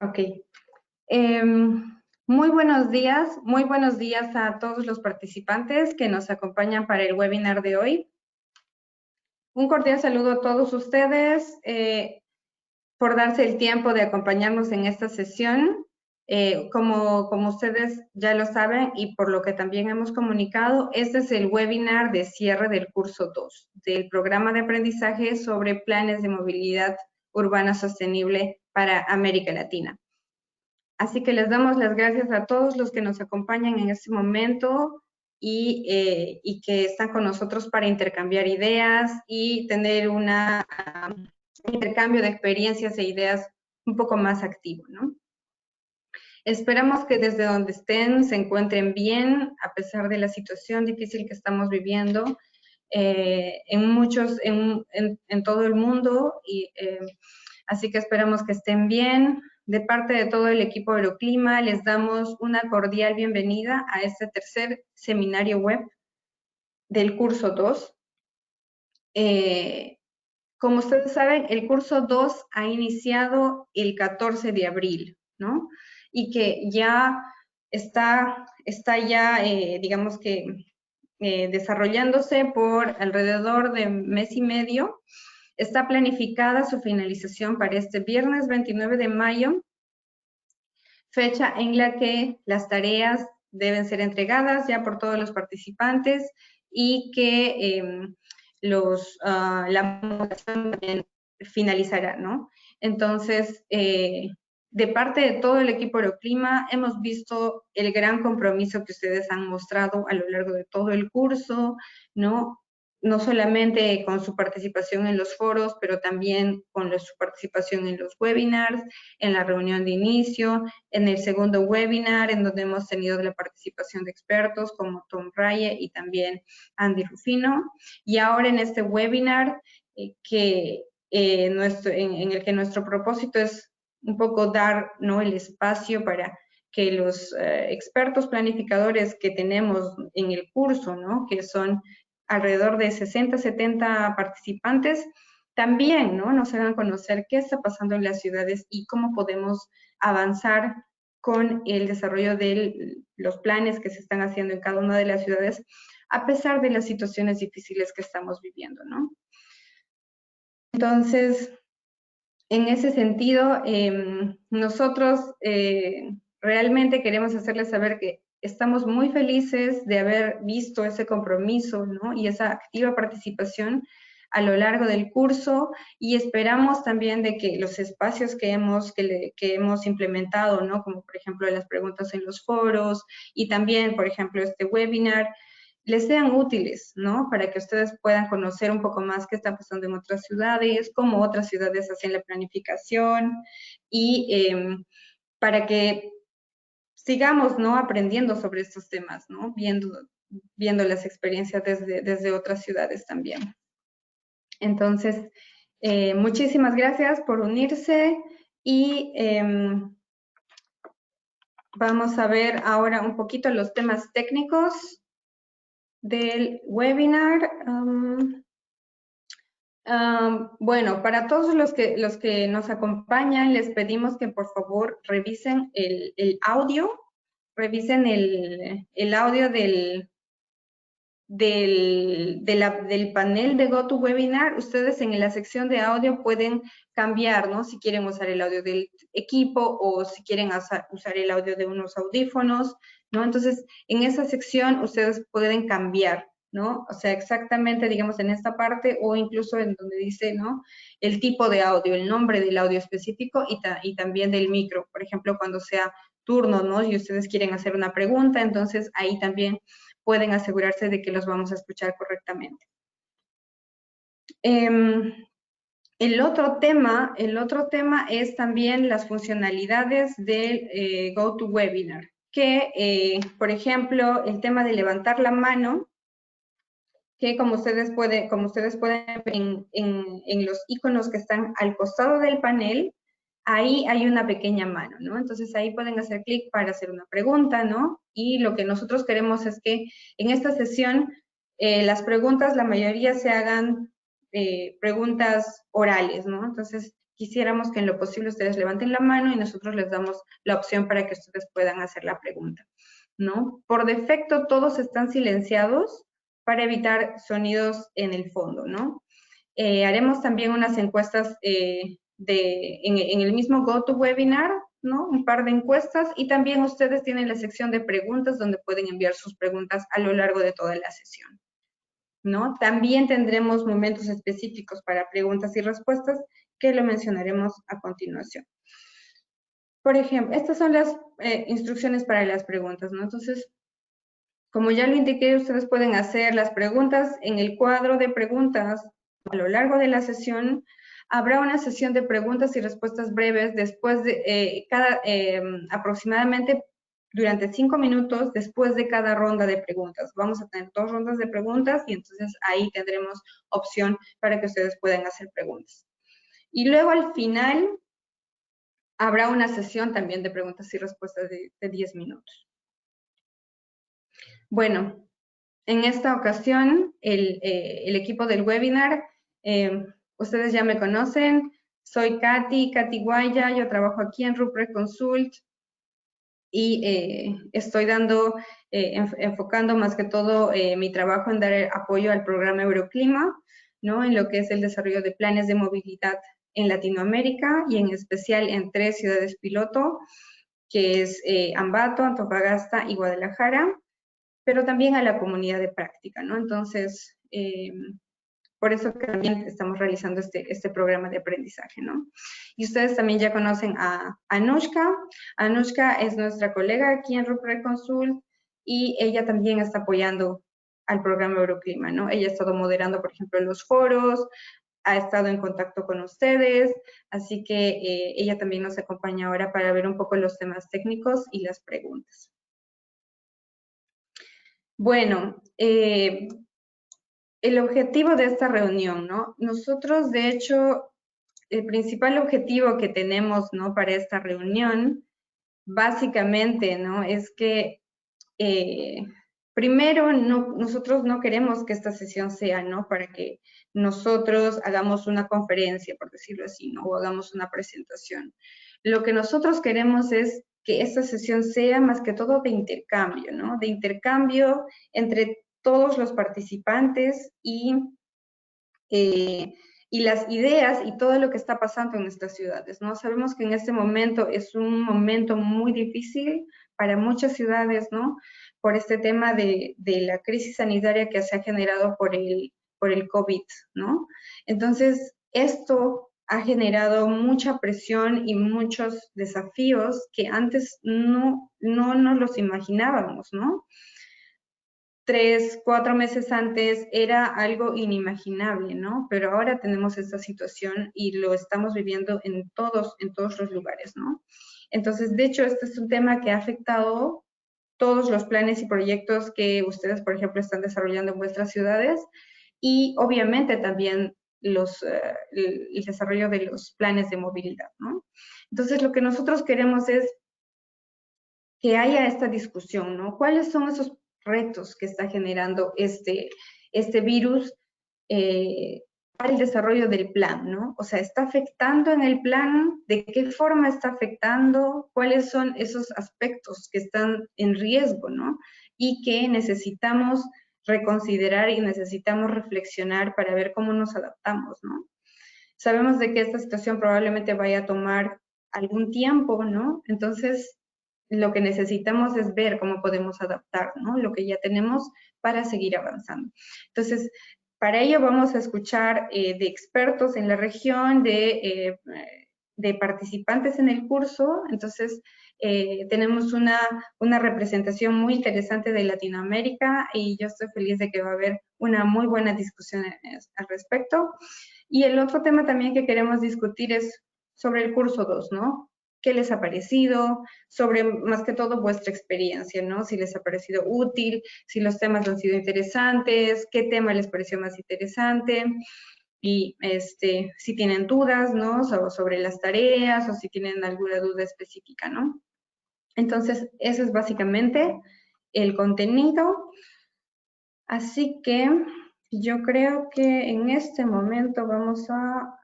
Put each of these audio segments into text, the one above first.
Ok. Muy buenos días a todos los participantes que nos acompañan para el webinar de hoy. Un cordial saludo a todos ustedes por darse el tiempo de acompañarnos en esta sesión. Como ustedes ya lo saben y por lo que también hemos comunicado, este es el webinar de cierre del curso 2 del programa de aprendizaje sobre planes de movilidad urbana sostenible para América Latina. Así que les damos las gracias a todos los que nos acompañan en este momento y que están con nosotros para intercambiar ideas y tener un intercambio de experiencias e ideas un poco más activo, ¿no? Esperamos que desde donde estén se encuentren bien, a pesar de la situación difícil que estamos viviendo en todo el mundo. Así que esperamos que estén bien. De parte de todo el equipo Euroclima, les damos una cordial bienvenida a este tercer seminario web del curso 2. Como ustedes saben, el curso 2 ha iniciado el 14 de abril, ¿no? Y que ya está ya, digamos que, desarrollándose por alrededor de mes y medio. Está planificada su finalización para este viernes 29 de mayo, fecha en la que las tareas deben ser entregadas ya por todos los participantes y que la modulación también finalizará, ¿no? Entonces, de parte de todo el equipo Euroclima, hemos visto el gran compromiso que ustedes han mostrado a lo largo de todo el curso, ¿no? No solamente con su participación en los foros, pero también con su participación en los webinars, en la reunión de inicio, en el segundo webinar, en donde hemos tenido la participación de expertos como Tom Raye y también Andy Rufino, y ahora en este webinar en el que nuestro propósito es un poco dar, ¿no?, el espacio para que los expertos planificadores que tenemos en el curso, ¿no?, que son alrededor de 60, 70 participantes, también, ¿no?, nos hagan conocer qué está pasando en las ciudades y cómo podemos avanzar con el desarrollo de los planes que se están haciendo en cada una de las ciudades, a pesar de las situaciones difíciles que estamos viviendo, ¿no? Entonces, en ese sentido, nosotros realmente queremos hacerles saber que estamos muy felices de haber visto ese compromiso, ¿no?, y esa activa participación a lo largo del curso, y esperamos también de que los espacios que hemos implementado, ¿no?, como por ejemplo las preguntas en los foros y también, por ejemplo, este webinar, les sean útiles, ¿no?, para que ustedes puedan conocer un poco más qué está pasando en otras ciudades, cómo otras ciudades hacen la planificación y para que sigamos, ¿no?, aprendiendo sobre estos temas, ¿no?, viendo las experiencias desde otras ciudades también. Entonces, muchísimas gracias por unirse y vamos a ver ahora un poquito los temas técnicos del webinar. Bueno, para todos los que nos acompañan, les pedimos que por favor revisen el audio, revisen el audio del panel de GoToWebinar. Ustedes en la sección de audio pueden cambiar, ¿no?, si quieren usar el audio del equipo o si quieren usar el audio de unos audífonos, ¿no? Entonces, en esa sección ustedes pueden cambiar, ¿no? O sea, exactamente, digamos, en esta parte o incluso en donde dice, ¿no?, el tipo de audio, el nombre del audio específico y también del micro. Por ejemplo, cuando sea turno, ¿no?, y ustedes quieren hacer una pregunta, entonces ahí también pueden asegurarse de que los vamos a escuchar correctamente. El otro tema es también las funcionalidades del GoToWebinar, que, por ejemplo, el tema de levantar la mano, que como ustedes pueden ver en los iconos que están al costado del panel, ahí hay una pequeña mano, ¿no? Entonces ahí pueden hacer clic para hacer una pregunta, ¿no? Y lo que nosotros queremos es que en esta sesión las preguntas, la mayoría se hagan preguntas orales, ¿no? Entonces quisiéramos que en lo posible ustedes levanten la mano y nosotros les damos la opción para que ustedes puedan hacer la pregunta, ¿no? Por defecto todos están silenciados para evitar sonidos en el fondo, ¿no? Haremos también unas encuestas en el mismo GoToWebinar, ¿no? Un par de encuestas y también ustedes tienen la sección de preguntas donde pueden enviar sus preguntas a lo largo de toda la sesión, ¿no? También tendremos momentos específicos para preguntas y respuestas que lo mencionaremos a continuación. Por ejemplo, estas son las instrucciones para las preguntas, ¿no? Entonces, como ya lo indiqué, ustedes pueden hacer las preguntas en el cuadro de preguntas a lo largo de la sesión. Habrá una sesión de preguntas y respuestas breves después de aproximadamente durante 5 minutos después de cada ronda de preguntas. Vamos a tener 2 rondas de preguntas y entonces ahí tendremos opción para que ustedes puedan hacer preguntas. Y luego al final habrá una sesión también de preguntas y respuestas de 10 minutos. Bueno, en esta ocasión, el equipo del webinar, ustedes ya me conocen, soy Katy Guaya, yo trabajo aquí en Rupert Consult y estoy enfocando más que todo mi trabajo en dar apoyo al programa Euroclima, ¿no? En lo que es el desarrollo de planes de movilidad en Latinoamérica y en especial en 3 ciudades piloto, que es Ambato, Antofagasta y Guadalajara, pero también a la comunidad de práctica, ¿no? Entonces, por eso que también estamos realizando este programa de aprendizaje, ¿no? Y ustedes también ya conocen a Anushka. Anushka es nuestra colega aquí en Rupert Consult y ella también está apoyando al programa Euroclima, ¿no? Ella ha estado moderando, por ejemplo, los foros, ha estado en contacto con ustedes, así que ella también nos acompaña ahora para ver un poco los temas técnicos y las preguntas. Bueno, el objetivo de esta reunión, ¿no? Nosotros, de hecho, el principal objetivo que tenemos, ¿no? Para esta reunión, básicamente, ¿no? Es que, primero, nosotros no queremos que esta sesión sea, ¿no? Para que nosotros hagamos una conferencia, por decirlo así, ¿no? O hagamos una presentación. Lo que nosotros queremos es que esta sesión sea más que todo de intercambio, ¿no? De intercambio entre todos los participantes y las ideas y todo lo que está pasando en nuestras ciudades, ¿no? Sabemos que en este momento es un momento muy difícil para muchas ciudades, ¿no? Por este tema de la crisis sanitaria que se ha generado por el COVID, ¿no? Entonces, esto ha generado mucha presión y muchos desafíos que antes no nos los imaginábamos, ¿no? 3, 4 meses antes era algo inimaginable, ¿no? Pero ahora tenemos esta situación y lo estamos viviendo en todos los lugares, ¿no? Entonces, de hecho, este es un tema que ha afectado todos los planes y proyectos que ustedes, por ejemplo, están desarrollando en vuestras ciudades y obviamente también el desarrollo de los planes de movilidad, ¿no? Entonces, lo que nosotros queremos es que haya esta discusión, ¿no? ¿Cuáles son esos retos que está generando este virus para el desarrollo del plan, ¿no? O sea, ¿está afectando en el plan? ¿De qué forma está afectando? ¿Cuáles son esos aspectos que están en riesgo, ¿no? Y que necesitamos reconsiderar y necesitamos reflexionar para ver cómo nos adaptamos, ¿no? Sabemos de que esta situación probablemente vaya a tomar algún tiempo, ¿no? Entonces, lo que necesitamos es ver cómo podemos adaptar, ¿no? Lo que ya tenemos para seguir avanzando. Entonces, para ello vamos a escuchar de expertos en la región, de participantes en el curso. Entonces, tenemos una representación muy interesante de Latinoamérica y yo estoy feliz de que va a haber una muy buena discusión al respecto. Y el otro tema también que queremos discutir es sobre el curso 2, ¿no? ¿Qué les ha parecido? Sobre más que todo vuestra experiencia, ¿no? Si les ha parecido útil, si los temas han sido interesantes, qué tema les pareció más interesante y si tienen dudas, ¿no? Sobre las tareas o si tienen alguna duda específica, ¿no? Entonces, eso es básicamente el contenido. Así que yo creo que en este momento vamos a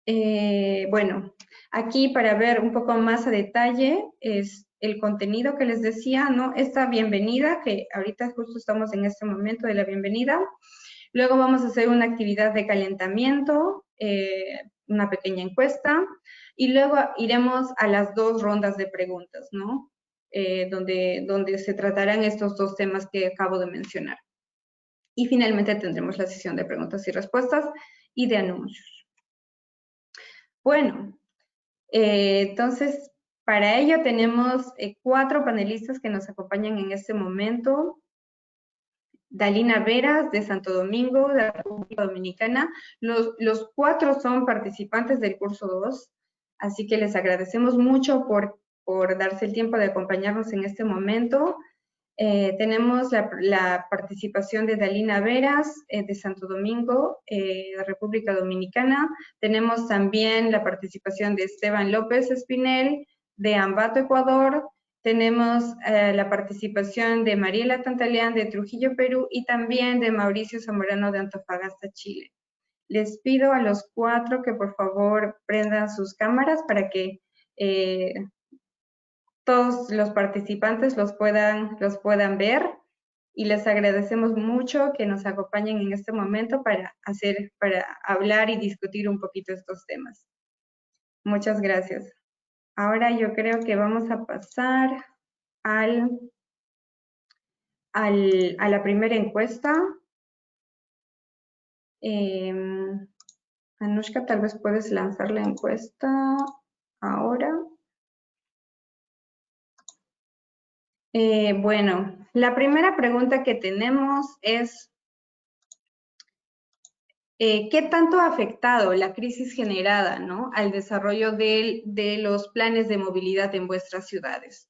Bueno, aquí para ver un poco más a detalle es el contenido que les decía, ¿no? Esta bienvenida, que ahorita justo estamos en este momento de la bienvenida. Luego vamos a hacer una actividad de calentamiento, una pequeña encuesta, y luego iremos a las 2 rondas de preguntas, ¿no? Donde se tratarán estos 2 temas que acabo de mencionar. Y finalmente tendremos la sesión de preguntas y respuestas y de anuncios. Bueno, entonces, para ello tenemos 4 panelistas que nos acompañan en este momento. Dalina Veras, de Santo Domingo, de la República Dominicana. Los 4 son participantes del curso 2, así que les agradecemos mucho por darse el tiempo de acompañarnos en este momento. Tenemos la participación de Dalina Veras, de Santo Domingo, de República Dominicana. Tenemos también la participación de Esteban López Espinel, de Ambato, Ecuador. Tenemos la participación de Mariela Tantaleán, de Trujillo, Perú, y también de Mauricio Zamorano, de Antofagasta, Chile. Les pido a los 4 que por favor prendan sus cámaras para que todos los participantes los puedan ver, y les agradecemos mucho que nos acompañen en este momento para hablar y discutir un poquito estos temas. Muchas gracias. Ahora yo creo que vamos a pasar a la primera encuesta. Anushka, tal vez puedes lanzar la encuesta ahora. Bueno, la primera pregunta que tenemos es, ¿qué tanto ha afectado la crisis generada, ¿no?, al desarrollo de los planes de movilidad en vuestras ciudades?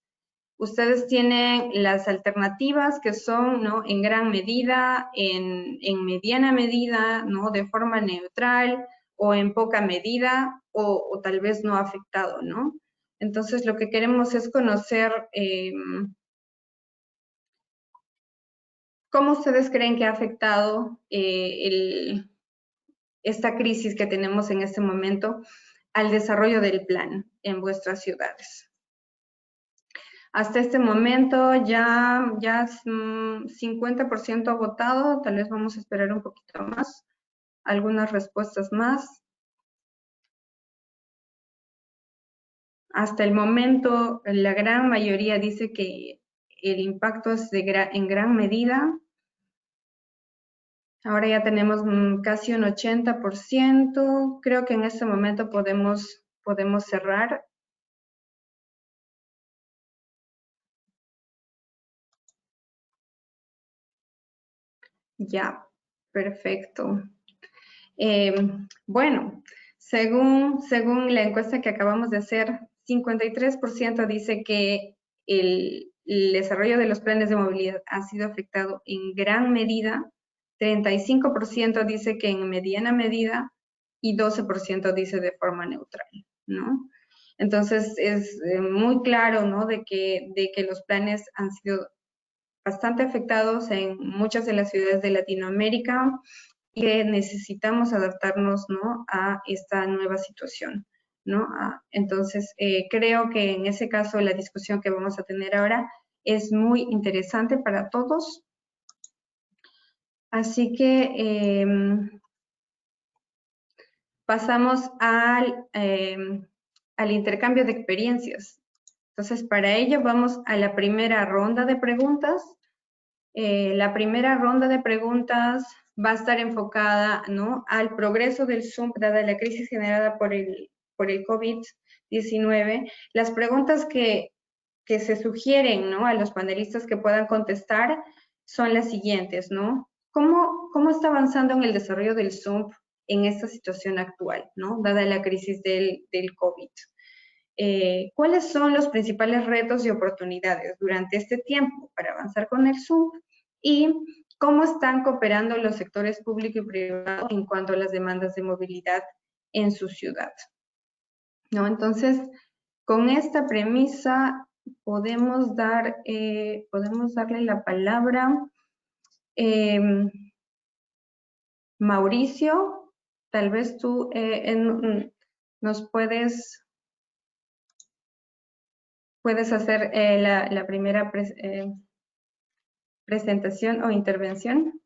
Ustedes tienen las alternativas que son, ¿no?, en gran medida, en mediana medida, ¿no?, de forma neutral, o en poca medida, o tal vez no ha afectado, ¿no? Entonces, lo que queremos es conocer cómo ustedes creen que ha afectado esta crisis que tenemos en este momento al desarrollo del plan en vuestras ciudades. Hasta este momento ya 50% ha votado, tal vez vamos a esperar un poquito más, algunas respuestas más. Hasta el momento, la gran mayoría dice que el impacto es en gran medida. Ahora ya tenemos casi un 80%. Creo que en este momento podemos cerrar. Ya, perfecto. Bueno, según la encuesta que acabamos de hacer, 53% dice que el desarrollo de los planes de movilidad ha sido afectado en gran medida, 35% dice que en mediana medida, y 12% dice de forma neutral, ¿no? Entonces, es muy claro, ¿no?, de que los planes han sido bastante afectados en muchas de las ciudades de Latinoamérica, y que necesitamos adaptarnos, ¿no?, a esta nueva situación, ¿no? Entonces, creo que en ese caso la discusión que vamos a tener ahora es muy interesante para todos. Así que pasamos al intercambio de experiencias. Entonces, para ello vamos a la primera ronda de preguntas. La primera ronda de preguntas va a estar enfocada, ¿no?, al progreso del SUMP dada la crisis generada por el COVID-19. Las preguntas que se sugieren, ¿no?, a los panelistas que puedan contestar son las siguientes, ¿no? ¿Cómo está avanzando en el desarrollo del SUMP en esta situación actual, ¿no?, dada la crisis del COVID? ¿Cuáles son los principales retos y oportunidades durante este tiempo para avanzar con el SUMP? Y cómo están cooperando los sectores público y privado en cuanto a las demandas de movilidad en su ciudad, ¿no? Entonces, con esta premisa podemos darle la palabra. Mauricio, tal vez tú ¿Nos puedes hacer la primera presentación o intervención?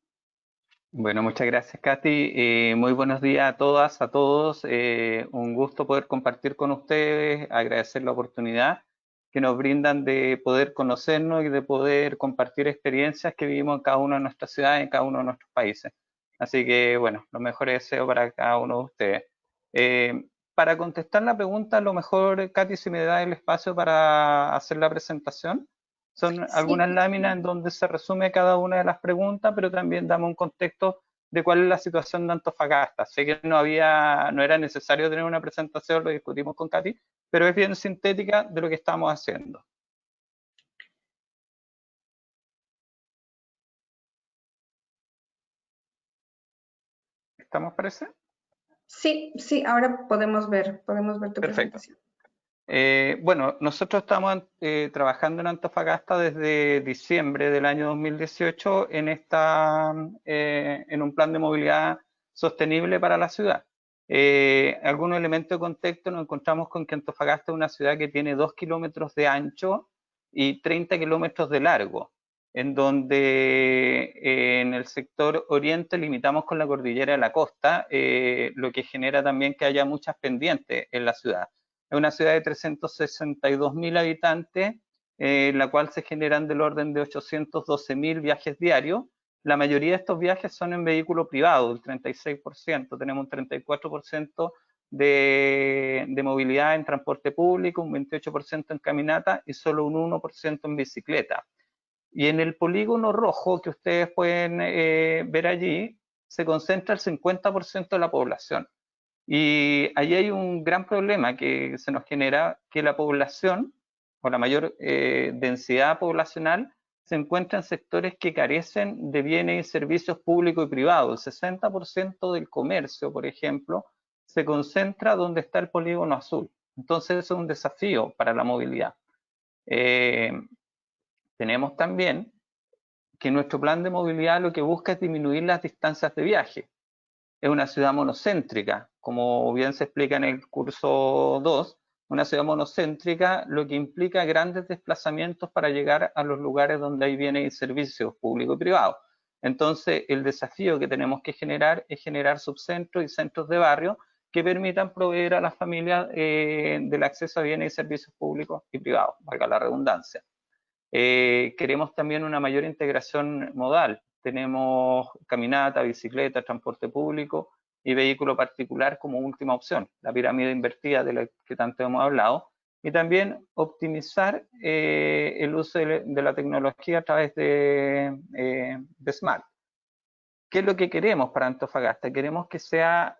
Bueno, muchas gracias, Katy. Muy buenos días a todas, a todos. Un gusto poder compartir con ustedes, agradecer la oportunidad que nos brindan de poder conocernos y de poder compartir experiencias que vivimos en cada una de nuestras ciudades, en cada uno de nuestros países. Así que, bueno, los mejores deseos para cada uno de ustedes. Para contestar la pregunta, a lo mejor, Katy, si me da el espacio para hacer la presentación. Son Sí, algunas láminas en donde se resume cada una de las preguntas, pero también damos un contexto de cuál es la situación de Antofagasta. Sé que no era necesario tener una presentación, lo discutimos con Katy, pero es bien sintética de lo que estamos haciendo. ¿Estamos, parece? sí, sí, ahora podemos ver tu Perfecto. presentación. Bueno, nosotros estamos trabajando en Antofagasta desde diciembre del año 2018 en un plan de movilidad sostenible para la ciudad. Algunos elementos de contexto, nos encontramos con que Antofagasta es una ciudad que tiene 2 kilómetros de ancho y 30 kilómetros de largo, en donde en el sector oriente limitamos con la cordillera de la costa, lo que genera también que haya muchas pendientes en la ciudad. Es una ciudad de 362.000 habitantes, en la cual se generan del orden de 812.000 viajes diarios. La mayoría de estos viajes son en vehículo privado, el 36%. Tenemos un 34% de movilidad en transporte público, un 28% en caminata y solo un 1% en bicicleta. Y en el polígono rojo que ustedes pueden ver allí, se concentra el 50% de la población. Y allí hay un gran problema que se nos genera, que la población, o la mayor densidad poblacional, se encuentra en sectores que carecen de bienes y servicios públicos y privados. El 60% del comercio, por ejemplo, se concentra donde está el polígono azul. Entonces, eso es un desafío para la movilidad. Eh, Tenemos también que nuestro plan de movilidad lo que busca es disminuir las distancias de viaje. Es una ciudad monocéntrica, como bien se explica en el curso 2, una ciudad monocéntrica, lo que implica grandes desplazamientos para llegar a los lugares donde hay bienes y servicios públicos y privados. Entonces, el desafío que tenemos que generar es generar subcentros y centros de barrio que permitan proveer a las familias del acceso a bienes y servicios públicos y privados, valga la redundancia. Queremos también una mayor integración modal. Tenemos caminata, bicicleta, transporte público y vehículo particular como última opción, la pirámide invertida de la que tanto hemos hablado, y también optimizar el uso de la tecnología a través de Smart. ¿Qué es lo que queremos para Antofagasta? Queremos que sea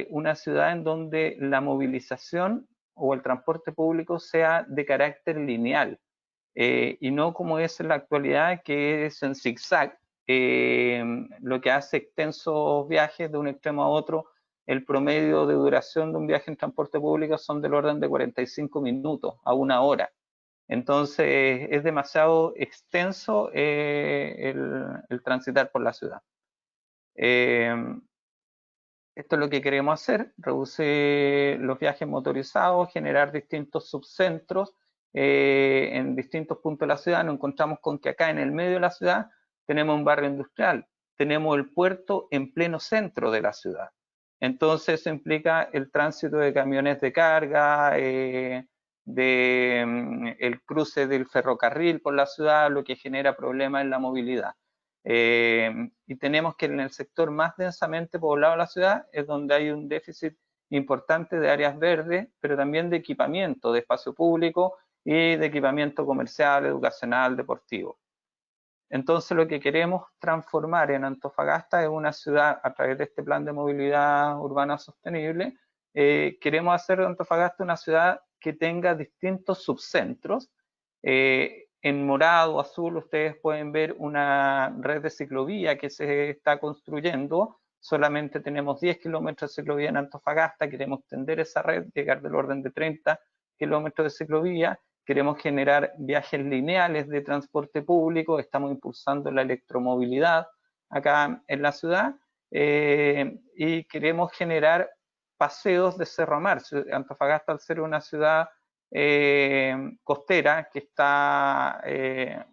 una ciudad en donde la movilización o el transporte público sea de carácter lineal, y no como es en la actualidad, que es en zigzag, lo que hace extensos viajes de un extremo a otro. El promedio de duración de un viaje en transporte público son del orden de 45 minutos a una hora. Entonces es demasiado extenso el transitar por la ciudad. Esto es lo que queremos hacer, reducir los viajes motorizados, generar distintos subcentros en distintos puntos de la ciudad. Nos encontramos con que acá en el medio de la ciudad tenemos un barrio industrial, tenemos el puerto en pleno centro de la ciudad. Entonces eso implica el tránsito de camiones de carga, el cruce del ferrocarril por la ciudad, lo que genera problemas en la movilidad. Y tenemos que en el sector más densamente poblado de la ciudad es donde hay un déficit importante de áreas verdes, pero también de equipamiento, de espacio público y de equipamiento comercial, educacional, deportivo. Entonces lo que queremos transformar en Antofagasta es una ciudad a través de este plan de movilidad urbana sostenible. Queremos hacer de Antofagasta una ciudad que tenga distintos subcentros. En morado, azul, ustedes pueden ver una red de ciclovía que se está construyendo. Solamente tenemos 10 kilómetros de ciclovía en Antofagasta. Queremos extender esa red, llegar del orden de 30 kilómetros de ciclovía. Queremos generar viajes lineales de transporte público. Estamos impulsando la electromovilidad acá en la ciudad. Y queremos generar paseos de Cerro Mar. Antofagasta, al ser una ciudad costera que está que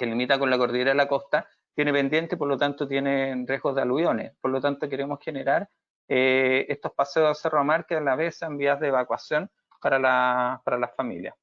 limita con la cordillera de la costa, tiene pendiente y por lo tanto tiene riesgos de aluviones. Por lo tanto queremos generar estos paseos a Cerro Mar que a la vez sean vías de evacuación para las familias.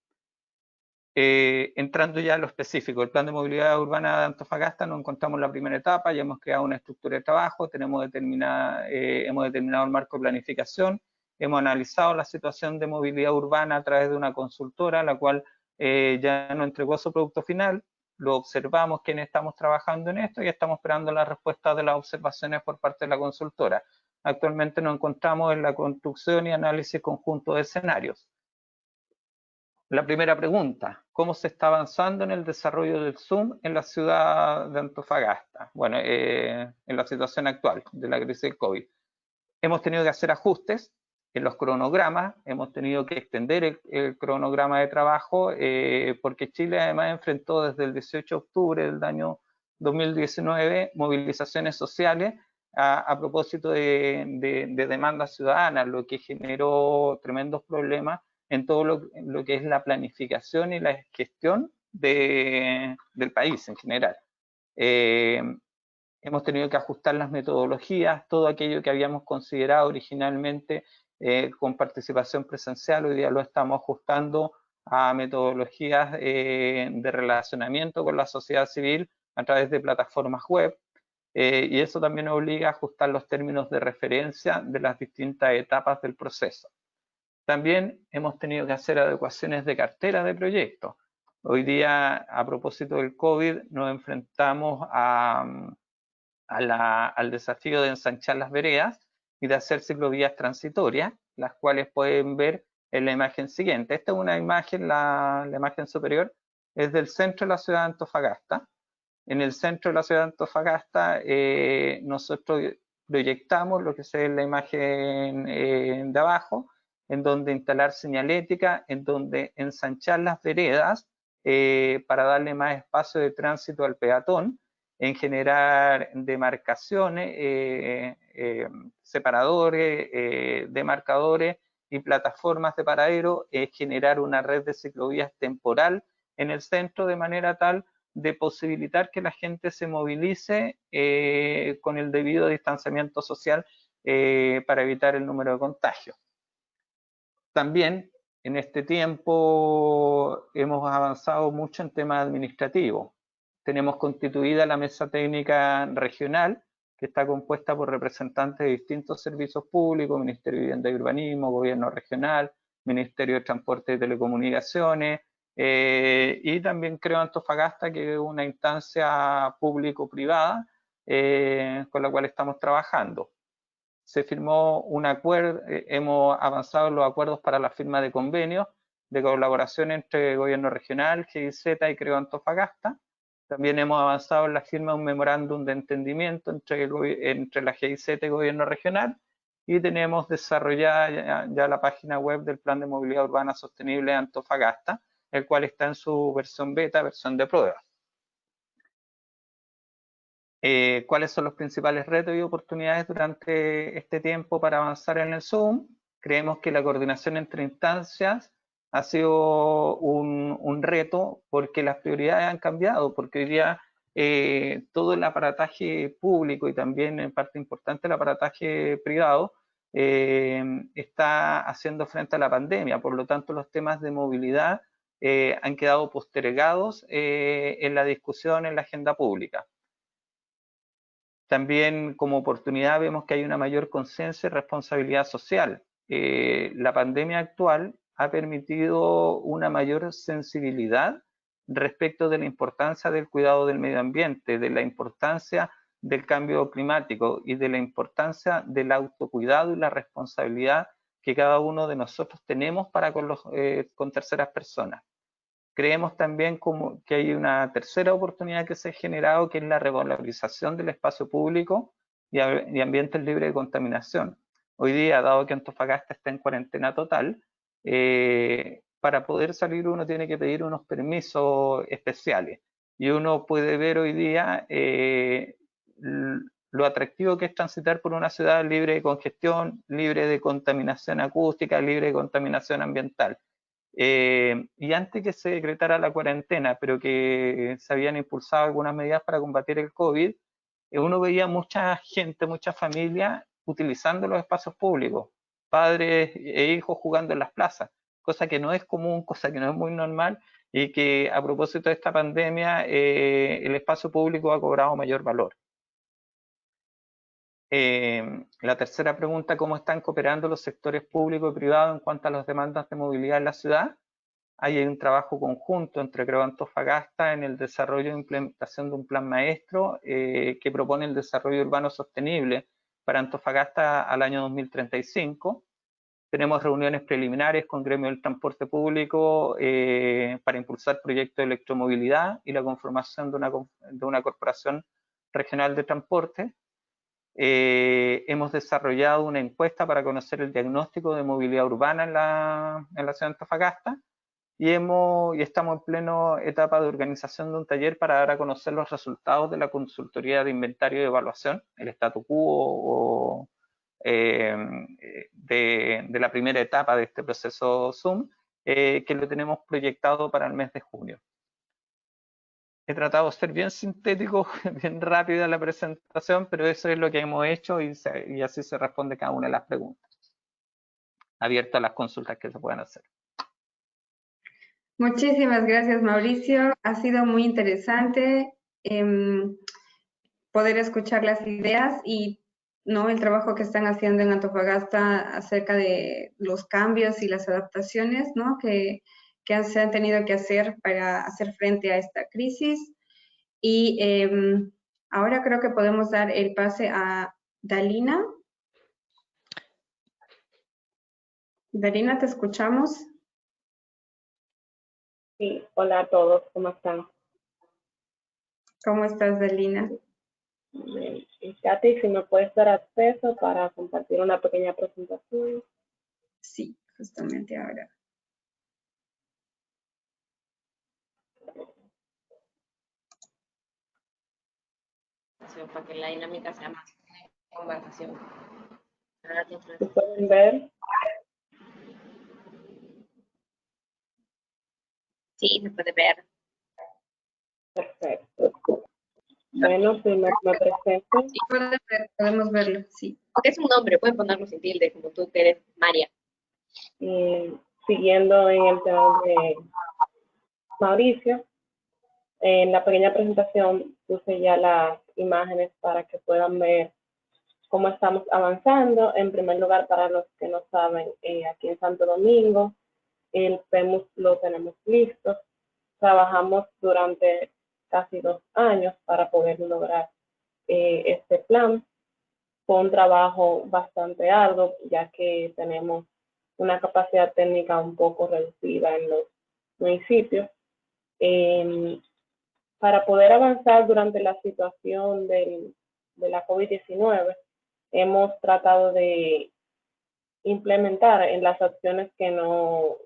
Entrando ya a lo específico, el plan de movilidad urbana de Antofagasta, nos encontramos en la primera etapa, ya hemos creado una estructura de trabajo, hemos determinado el marco de planificación, hemos analizado la situación de movilidad urbana a través de una consultora, la cual ya nos entregó su producto final, lo observamos quienes estamos trabajando en esto y estamos esperando la respuesta de las observaciones por parte de la consultora. Actualmente nos encontramos en la construcción y análisis conjunto de escenarios. La primera pregunta, ¿cómo se está avanzando en el desarrollo del Zoom en la ciudad de Antofagasta? Bueno, en la situación actual de la crisis del COVID. Hemos tenido que hacer ajustes en los cronogramas, hemos tenido que extender el cronograma de trabajo porque Chile además enfrentó desde el 18 de octubre del año 2019 movilizaciones sociales a propósito de demandas ciudadanas, lo que generó tremendos problemas en todo lo que es la planificación y la gestión del país en general. Hemos tenido que ajustar las metodologías, todo aquello que habíamos considerado originalmente con participación presencial, hoy día lo estamos ajustando a metodologías de relacionamiento con la sociedad civil a través de plataformas web, y eso también obliga a ajustar los términos de referencia de las distintas etapas del proceso. También hemos tenido que hacer adecuaciones de cartera de proyectos. Hoy día, a propósito del COVID, nos enfrentamos al desafío de ensanchar las veredas y de hacer ciclovías transitorias, las cuales pueden ver en la imagen siguiente. Esta es una imagen, la imagen superior, es del centro de la ciudad de Antofagasta. En el centro de la ciudad de Antofagasta nosotros proyectamos lo que se ve en la imagen de abajo, en donde instalar señalética, en donde ensanchar las veredas para darle más espacio de tránsito al peatón, en generar demarcaciones, separadores, demarcadores y plataformas de paradero, generar una red de ciclovías temporal en el centro de manera tal de posibilitar que la gente se movilice con el debido distanciamiento social para evitar el número de contagios. También en este tiempo hemos avanzado mucho en temas administrativos. Tenemos constituida la mesa técnica regional, que está compuesta por representantes de distintos servicios públicos, Ministerio de Vivienda y Urbanismo, Gobierno Regional, Ministerio de Transporte y Telecomunicaciones, y también creo Antofagasta, que es una instancia público-privada con la cual estamos trabajando. Se firmó un acuerdo, hemos avanzado en los acuerdos para la firma de convenios de colaboración entre el Gobierno Regional, GIZ y Creo Antofagasta. También hemos avanzado en la firma de un memorándum de entendimiento entre la GIZ y el Gobierno Regional, y tenemos desarrollada ya la página web del Plan de Movilidad Urbana Sostenible de Antofagasta, el cual está en su versión beta, versión de prueba. ¿Cuáles son los principales retos y oportunidades durante este tiempo para avanzar en el Zoom? Creemos que la coordinación entre instancias ha sido un reto porque las prioridades han cambiado, porque hoy día todo el aparataje público y también en parte importante el aparataje privado está haciendo frente a la pandemia. Por lo tanto, los temas de movilidad han quedado postergados en la discusión en la agenda pública. También como oportunidad vemos que hay una mayor conciencia y responsabilidad social. La pandemia actual ha permitido una mayor sensibilidad respecto de la importancia del cuidado del medio ambiente, de la importancia del cambio climático y de la importancia del autocuidado y la responsabilidad que cada uno de nosotros tenemos para con terceras personas. Creemos también que hay una tercera oportunidad que se ha generado, que es la revalorización del espacio público y ambientes libres de contaminación. Hoy día, dado que Antofagasta está en cuarentena total, para poder salir uno tiene que pedir unos permisos especiales. Y uno puede ver hoy día lo atractivo que es transitar por una ciudad libre de congestión, libre de contaminación acústica, libre de contaminación ambiental. Y antes que se decretara la cuarentena, pero que se habían impulsado algunas medidas para combatir el COVID, uno veía mucha gente, mucha familia utilizando los espacios públicos, padres e hijos jugando en las plazas, cosa que no es común, cosa que no es muy normal, y que a propósito de esta pandemia el espacio público ha cobrado mayor valor. La tercera pregunta, ¿cómo están cooperando los sectores públicos y privados en cuanto a las demandas de movilidad en la ciudad? Hay un trabajo conjunto entre Creo Antofagasta en el desarrollo e implementación de un plan maestro que propone el desarrollo urbano sostenible para Antofagasta al año 2035. Tenemos reuniones preliminares con gremio del transporte público para impulsar proyectos de electromovilidad y la conformación de una corporación regional de transporte. Hemos desarrollado una encuesta para conocer el diagnóstico de movilidad urbana en la ciudad de Antofagasta y estamos en plena etapa de organización de un taller para dar a conocer los resultados de la consultoría de inventario y evaluación, el statu quo de la primera etapa de este proceso Zoom, que lo tenemos proyectado para el mes de junio. He tratado de ser bien sintético, bien rápida la presentación, pero eso es lo que hemos hecho y así se responde cada una de las preguntas. Abierto a las consultas que se puedan hacer. Muchísimas gracias, Mauricio. Ha sido muy interesante poder escuchar las ideas y ¿no? el trabajo que están haciendo en Antofagasta acerca de los cambios y las adaptaciones ¿no? que se han tenido que hacer para hacer frente a esta crisis. Y ahora creo que podemos dar el pase a Dalina. Dalina, ¿te escuchamos? Sí, hola a todos, ¿cómo están? ¿Cómo estás, Dalina? Katy, si me puedes dar acceso para compartir una pequeña presentación. Sí, justamente ahora. Para que la dinámica sea más conversación. ¿Se pueden ver? Sí, se puede ver. Perfecto. Bueno, si me presento. Sí, podemos verlo, sí. Porque es un nombre, pueden ponerlo sin tilde, como tú que eres María. Siguiendo en el tema de Mauricio, en la pequeña presentación puse ya las imágenes para que puedan ver cómo estamos avanzando. En primer lugar, para los que no saben, aquí en Santo Domingo, el PEMUS lo tenemos listo. Trabajamos durante casi 2 años para poder lograr este plan. Fue un trabajo bastante arduo, ya que tenemos una capacidad técnica un poco reducida en los municipios. Para poder avanzar durante la situación de la COVID-19, hemos tratado de implementar en las acciones que no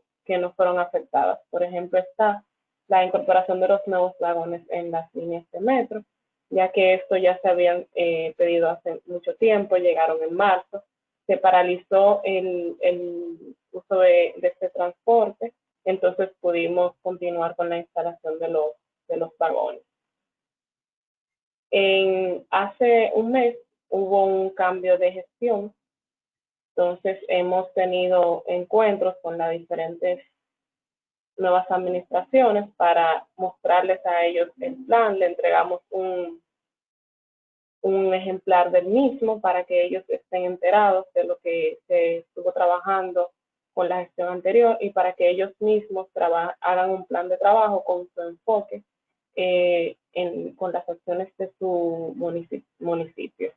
fueron afectadas. Por ejemplo, está la incorporación de los nuevos vagones en las líneas de metro, ya que esto ya se habían pedido hace mucho tiempo, llegaron en marzo, se paralizó el uso de este transporte, entonces pudimos continuar con la instalación de los vagones. Hace un mes hubo un cambio de gestión, entonces hemos tenido encuentros con las diferentes nuevas administraciones para mostrarles a ellos el plan. Le entregamos un ejemplar del mismo para que ellos estén enterados de lo que se estuvo trabajando con la gestión anterior y para que ellos mismos hagan un plan de trabajo con su enfoque con las acciones de su municipio.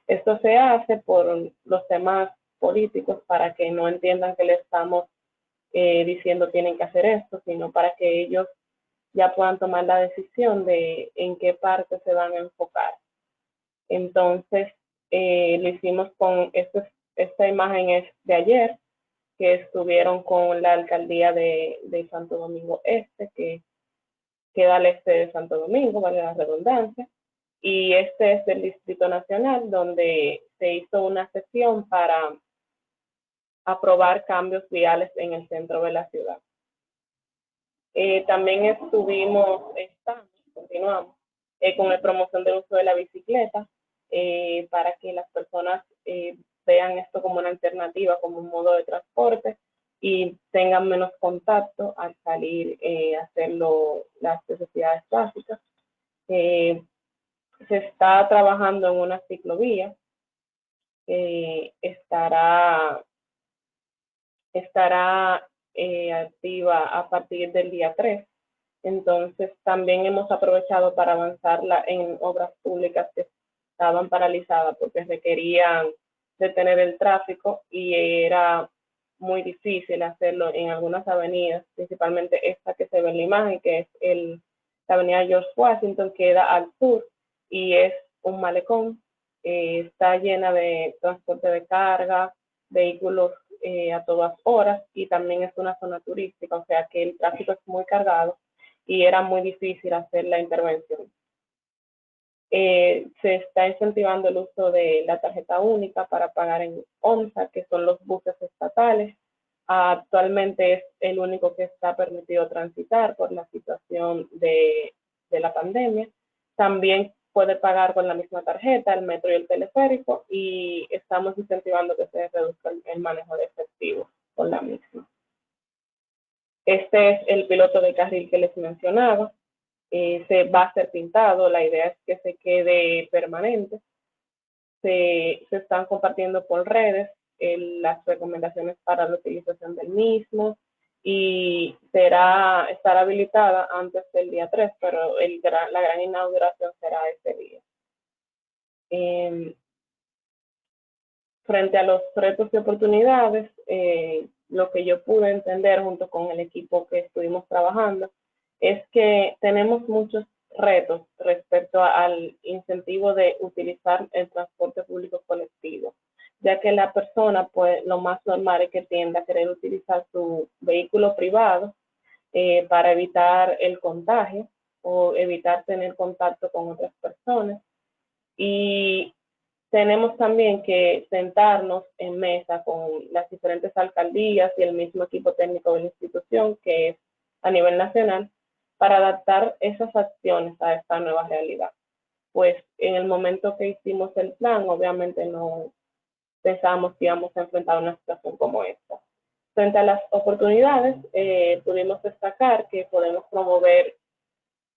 Esto se hace por los temas políticos para que no entiendan que le estamos diciendo tienen que hacer esto, sino para que ellos ya puedan tomar la decisión de en qué parte se van a enfocar. Entonces, lo hicimos con esta imagen es de ayer, que estuvieron con la alcaldía de Santo Domingo Este, que queda al este de Santo Domingo, vale la redundancia, y este es del Distrito Nacional, donde se hizo una sesión para aprobar cambios viales en el centro de la ciudad. También continuamos con la promoción del uso de la bicicleta para que las personas vean esto como una alternativa, como un modo de transporte y tengan menos contacto al salir a hacer las necesidades básicas. Se está trabajando en una ciclovía que estará activa a partir del día 3. Entonces, también hemos aprovechado para avanzarla en obras públicas que estaban paralizadas porque requerían detener el tráfico y era muy difícil hacerlo en algunas avenidas, principalmente esta que se ve en la imagen, que es la avenida George Washington, que queda al sur y es un malecón. Está llena de transporte de carga, vehículos a todas horas y también es una zona turística, o sea que el tráfico es muy cargado y era muy difícil hacer la intervención. Se está incentivando el uso de la tarjeta única para pagar en ONSA, que son los buses estatales. Actualmente es el único que está permitido transitar por la situación de la pandemia. También puede pagar con la misma tarjeta, el metro y el teleférico, y estamos incentivando que se reduzca el manejo de efectivo con la misma. Este es el piloto de carril que les mencionaba. Se va a ser pintado, la idea es que se quede permanente. Se están compartiendo por redes las recomendaciones para la utilización del mismo y estará habilitada antes del día 3, pero la gran inauguración será ese día. Frente a los retos y oportunidades, lo que yo pude entender junto con el equipo que estuvimos trabajando es que tenemos muchos retos respecto al incentivo de utilizar el transporte público colectivo, ya que la persona, pues, lo más normal es que tienda a querer utilizar su vehículo privado para evitar el contagio o evitar tener contacto con otras personas. Y tenemos también que sentarnos en mesa con las diferentes alcaldías y el mismo equipo técnico de la institución, que es a nivel nacional, para adaptar esas acciones a esta nueva realidad. Pues en el momento que hicimos el plan, obviamente no pensábamos que íbamos a enfrentar una situación como esta. Frente a las oportunidades, pudimos destacar que podemos promover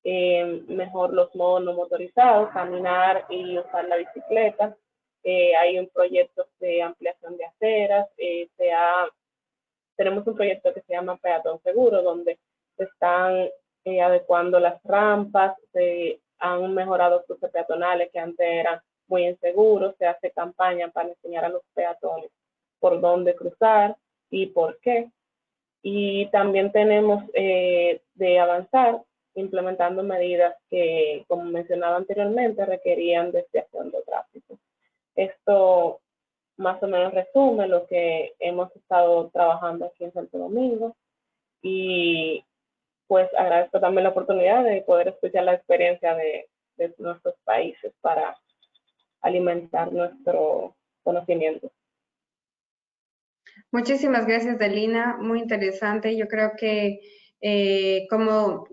mejor los modos no motorizados, caminar y usar la bicicleta. Hay un proyecto de ampliación de aceras, tenemos un proyecto que se llama Peatón Seguro, donde se están adecuando las rampas, se han mejorado cruces peatonales que antes eran muy inseguros, se hace campaña para enseñar a los peatones por dónde cruzar y por qué. Y también tenemos de avanzar implementando medidas que, como mencionaba anteriormente, requerían desviación de tráfico. Esto más o menos resume lo que hemos estado trabajando aquí en Santo Domingo y pues agradezco también la oportunidad de poder escuchar la experiencia de nuestros países para alimentar nuestro conocimiento. Muchísimas gracias, Delina. Muy interesante. Yo creo que como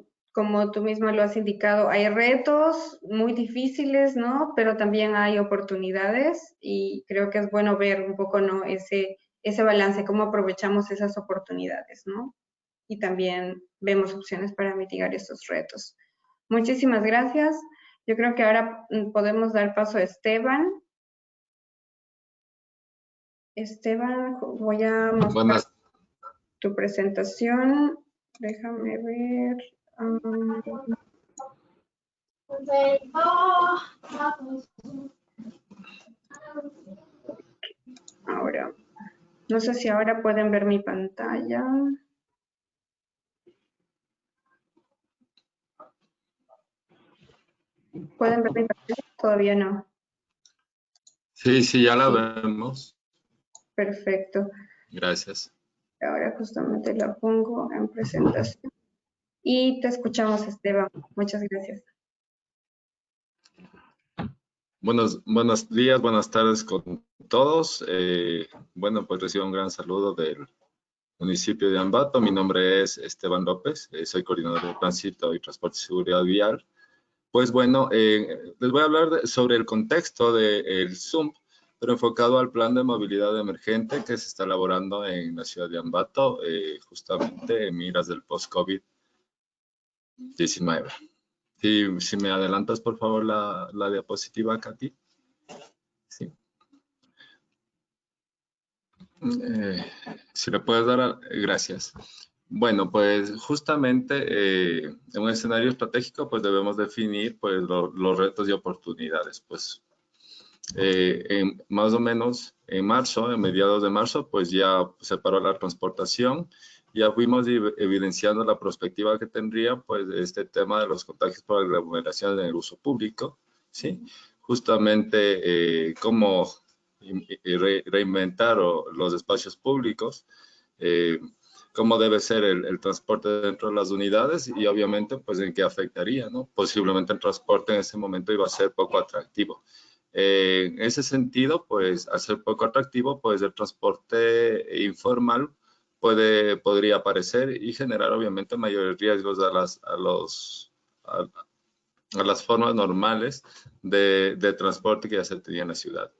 tú misma lo has indicado, hay retos muy difíciles, ¿no? Pero también hay oportunidades y creo que es bueno ver un poco, ¿no? Ese balance, cómo aprovechamos esas oportunidades, ¿no? Y también vemos opciones para mitigar esos retos. Muchísimas gracias. Yo creo que ahora podemos dar paso a Esteban. Esteban, voy a mostrar tu presentación. Déjame ver. Ahora, no sé si ahora pueden ver mi pantalla. ¿Pueden ver mi pantalla? Todavía no. Sí, ya la vemos. Perfecto. Gracias. Ahora justamente la pongo en presentación. Y te escuchamos, Esteban. Muchas gracias. Buenos días, buenas tardes con todos. Bueno, pues recibo un gran saludo del municipio de Ambato. Mi nombre es Esteban López, soy coordinador de tránsito y transporte y seguridad vial. Pues bueno, les voy a hablar sobre el contexto del ZUMP, pero enfocado al plan de movilidad emergente que se está elaborando en la ciudad de Ambato, justamente en miras del post-COVID-19. Si me adelantas, por favor, la diapositiva, Katy. Sí. Si le puedes dar, gracias. Bueno, pues justamente en un escenario estratégico, pues debemos definir pues, los retos y oportunidades. Pues más o menos en marzo, en mediados de marzo, pues ya se paró la transportación. Ya fuimos evidenciando la perspectiva que tendría pues este tema de los contagios por aglomeración en el uso público, ¿sí? Justamente cómo reinventar los espacios públicos, cómo debe ser el transporte dentro de las unidades y obviamente pues en qué afectaría, ¿no? Posiblemente el transporte en ese momento iba a ser poco atractivo. En ese sentido, pues al ser poco atractivo, pues el transporte informal podría aparecer y generar obviamente mayores riesgos a las formas normales de transporte que ya se tenía en la ciudad.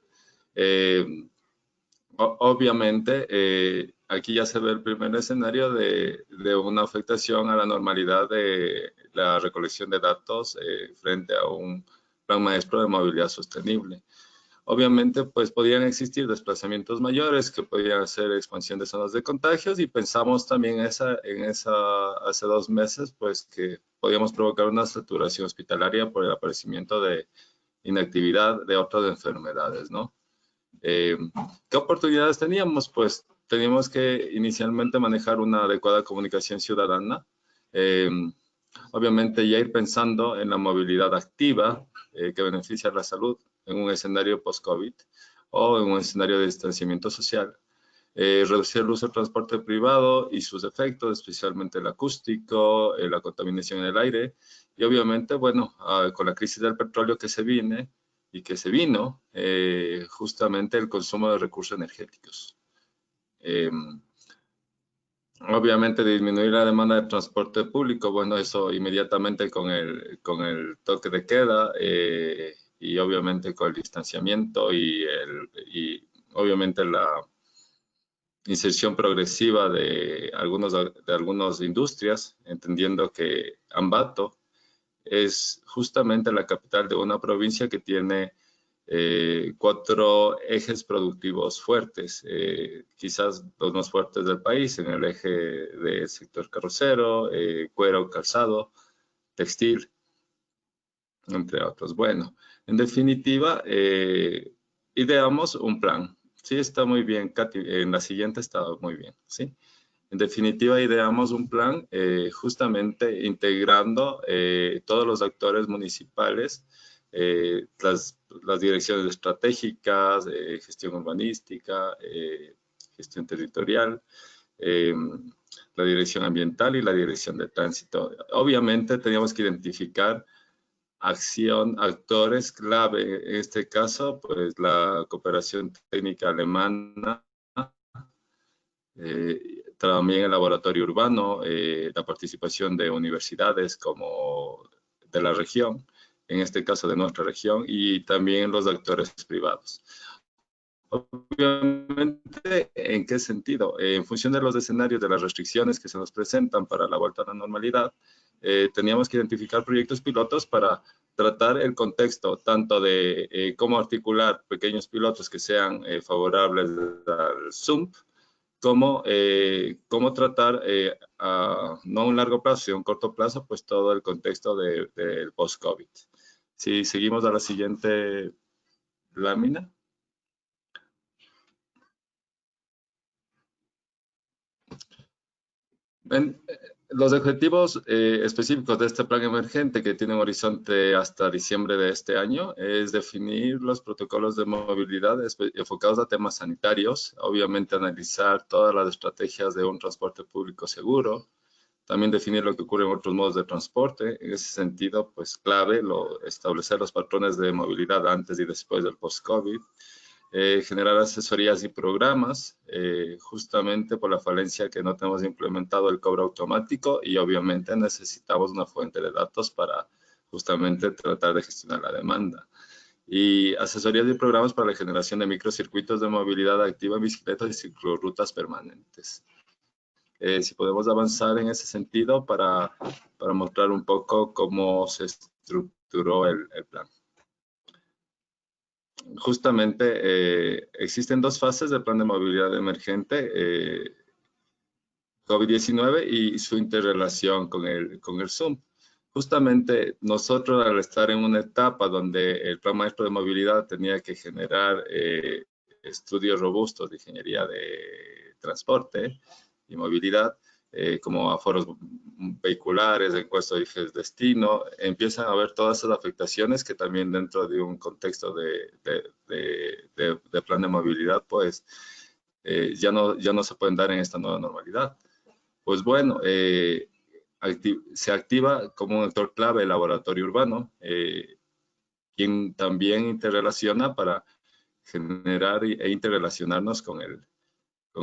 Obviamente, aquí ya se ve el primer escenario de una afectación a la normalidad de la recolección de datos frente a un plan maestro de movilidad sostenible. Obviamente, pues podían existir desplazamientos mayores que podían hacer expansión de zonas de contagios y pensamos también hace 2 meses, pues que podíamos provocar una saturación hospitalaria por el aparecimiento de inactividad de otras enfermedades, ¿no? ¿Qué oportunidades teníamos? Pues teníamos que inicialmente manejar una adecuada comunicación ciudadana, obviamente ya ir pensando en la movilidad activa que beneficia a la salud en un escenario post-COVID o en un escenario de distanciamiento social, reducir el uso del transporte privado y sus efectos, especialmente el acústico, la contaminación en el aire y obviamente, bueno, con la crisis del petróleo que se vino, justamente el consumo de recursos energéticos. Obviamente disminuir la demanda de transporte público, bueno, eso inmediatamente con el toque de queda y obviamente con el distanciamiento y obviamente la inserción progresiva de algunas industrias, entendiendo que Ambato es justamente la capital de una provincia que tiene 4 ejes productivos fuertes, quizás los más fuertes del país, en el eje del sector carrocero, cuero, calzado, textil, entre otros. Bueno, en definitiva, ideamos un plan. Sí, está muy bien, Katy. En la siguiente está muy bien, ¿sí? En definitiva, ideamos un plan justamente integrando todos los actores municipales, las direcciones estratégicas, gestión urbanística, gestión territorial, la dirección ambiental y la dirección de tránsito. Obviamente teníamos que identificar actores clave, en este caso, pues la cooperación técnica alemana, también el laboratorio urbano, la participación de universidades como de la región, en este caso de nuestra región, y también los actores privados. Obviamente, ¿en qué sentido? En función de los escenarios de las restricciones que se nos presentan para la vuelta a la normalidad, teníamos que identificar proyectos pilotos para tratar el contexto, tanto de cómo articular pequeños pilotos que sean favorables al ZUMP, cómo tratar no a un largo plazo, sino a un corto plazo, pues todo el contexto del post-COVID. Si seguimos a la siguiente lámina. Los objetivos específicos de este plan emergente, que tiene un horizonte hasta diciembre de este año, es definir los protocolos de movilidad enfocados a temas sanitarios, obviamente analizar todas las estrategias de un transporte público seguro, También definir lo que ocurre en otros modos de transporte. En ese sentido, pues clave establecer los patrones de movilidad antes y después del post-COVID. Generar asesorías y programas, justamente por la falencia que no tenemos implementado el cobro automático y obviamente necesitamos una fuente de datos para justamente tratar de gestionar la demanda. Y asesorías y programas para la generación de microcircuitos de movilidad activa en bicicletas y ciclorrutas permanentes. Si podemos avanzar en ese sentido para mostrar un poco cómo se estructuró el plan. Justamente existen dos fases del plan de movilidad emergente, COVID-19 y su interrelación con el Zoom. Justamente nosotros, al estar en una etapa donde el plan maestro de movilidad tenía que generar estudios robustos de ingeniería de transporte y movilidad, como aforos vehiculares, encuestas de ejes de destino, empiezan a haber todas esas afectaciones que también dentro de un contexto de plan de movilidad, pues ya no se pueden dar en esta nueva normalidad. Pues bueno, se activa como un actor clave el laboratorio urbano, quien también interrelaciona para generar e interrelacionarnos con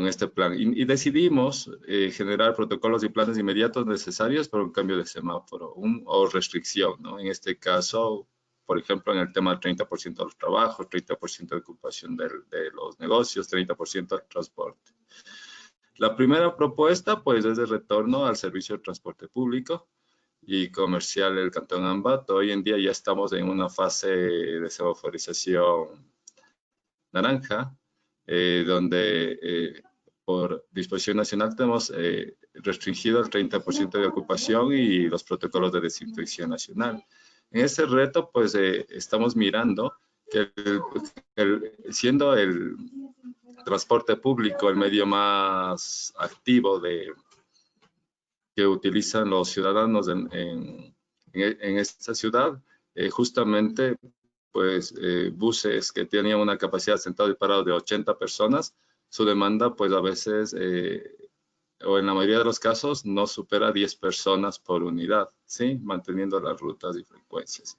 este plan. Y decidimos generar protocolos y planes inmediatos necesarios para un cambio de semáforo o restricción, ¿no? En este caso, por ejemplo, en el tema del 30% de los trabajos, 30% de ocupación de los negocios, 30% del transporte. La primera propuesta, pues, es el retorno al servicio de transporte público y comercial del Cantón Ambato. Hoy en día ya estamos en una fase de semaforización naranja, donde por disposición nacional tenemos restringido el 30% de ocupación y los protocolos de desinfección nacional. En este reto, pues, estamos mirando que siendo el transporte público el medio más activo que utilizan los ciudadanos en esta ciudad, justamente pues buses que tenían una capacidad sentado y parado de 80 personas, su demanda pues a veces, o en la mayoría de los casos, no supera 10 personas por unidad, ¿sí? Manteniendo las rutas y frecuencias.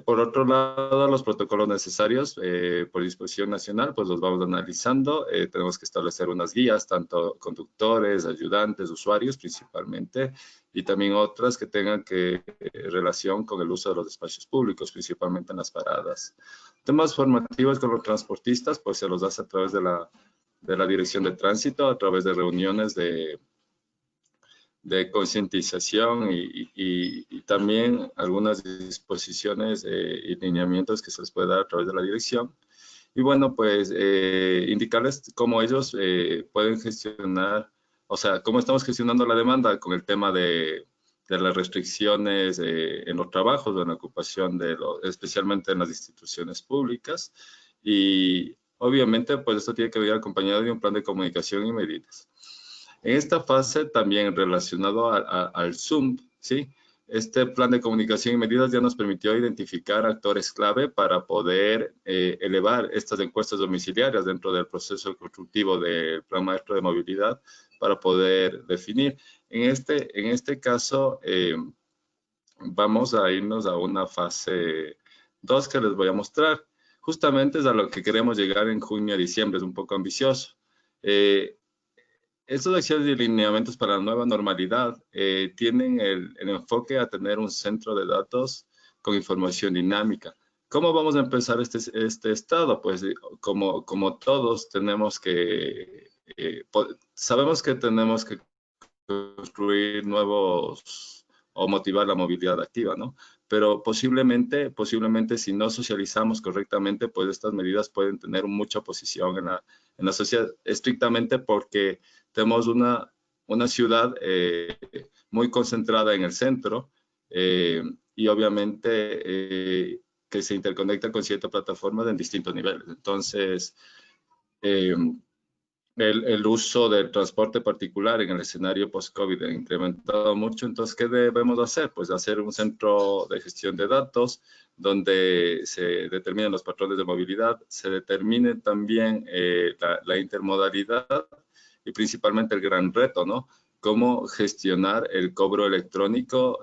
Por otro lado, los protocolos necesarios por disposición nacional, pues los vamos analizando. Tenemos que establecer unas guías, tanto conductores, ayudantes, usuarios principalmente, y también otras que tengan relación con el uso de los espacios públicos, principalmente en las paradas. Temas formativos con los transportistas, pues se los hace a través de la Dirección de Tránsito, a través de reuniones de concientización y también algunas disposiciones y lineamientos que se les puede dar a través de la dirección. Y bueno, pues indicarles cómo ellos pueden gestionar, o sea, cómo estamos gestionando la demanda con el tema de las restricciones en los trabajos o en la ocupación especialmente en las instituciones públicas. Y obviamente, pues esto tiene que venir acompañado de un plan de comunicación y medidas. En esta fase también relacionado al Zoom, ¿sí? Este plan de comunicación y medidas ya nos permitió identificar actores clave para poder elevar estas encuestas domiciliarias dentro del proceso constructivo del Plan Maestro de Movilidad para poder definir. En este caso, vamos a irnos a una fase 2 que les voy a mostrar. Justamente es a lo que queremos llegar en junio a diciembre, es un poco ambicioso. Estas acciones y lineamientos para la nueva normalidad tienen el enfoque a tener un centro de datos con información dinámica. ¿Cómo vamos a empezar este estado? Pues como todos tenemos sabemos que tenemos que construir nuevos o motivar la movilidad activa, ¿no? Pero posiblemente si no socializamos correctamente, pues estas medidas pueden tener mucha oposición en la sociedad, estrictamente porque tenemos una ciudad muy concentrada en el centro y obviamente que se interconecta con ciertas plataformas en distintos niveles. Entonces, el uso del transporte particular en el escenario post-COVID ha incrementado mucho. Entonces, ¿qué debemos hacer? Pues hacer un centro de gestión de datos donde se determinen los patrones de movilidad, se determine también la intermodalidad y principalmente el gran reto, ¿no? cómo gestionar el cobro electrónico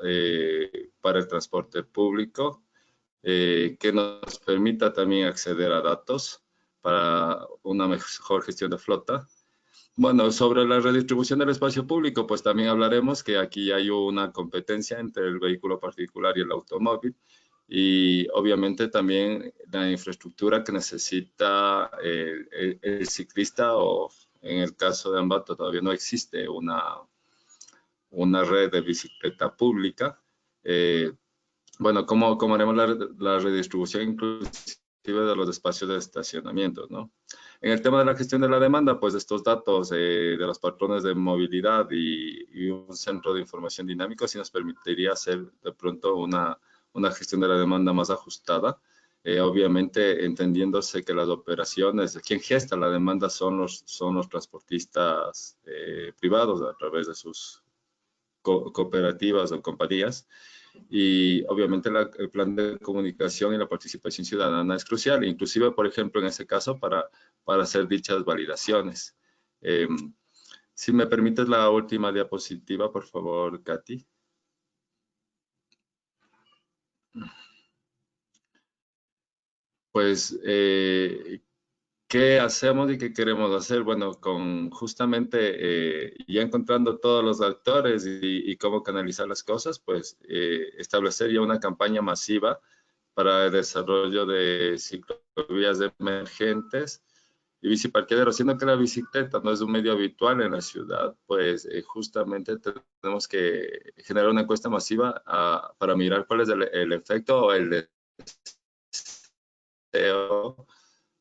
para el transporte público, que nos permita también acceder a datos para una mejor gestión de flota. Bueno, sobre la redistribución del espacio público, pues también hablaremos que aquí hay una competencia entre el vehículo particular y el automóvil, y obviamente también la infraestructura que necesita el ciclista, o en el caso de Ambato todavía no existe una red de bicicleta pública. Bueno, ¿cómo haremos la redistribución inclusive de los espacios de estacionamiento, ¿no? En el tema de la gestión de la demanda, pues estos datos de los patrones de movilidad y un centro de información dinámico sí nos permitiría hacer de pronto una gestión de la demanda más ajustada. Obviamente entendiéndose que las operaciones, quien gesta la demanda son los transportistas privados a través de sus cooperativas o compañías. Y obviamente el plan de comunicación y la participación ciudadana es crucial, inclusive, por ejemplo, en este caso, para hacer dichas validaciones. Si me permites la última diapositiva, por favor, Katy. Pues, ¿qué hacemos y qué queremos hacer? Bueno, justamente ya encontrando todos los actores y cómo canalizar las cosas, pues establecer ya una campaña masiva para el desarrollo de ciclovías emergentes y biciparqueaderos, siendo que la bicicleta no es un medio habitual en la ciudad, pues justamente tenemos que generar una encuesta masiva para mirar cuál es el efecto o el deseo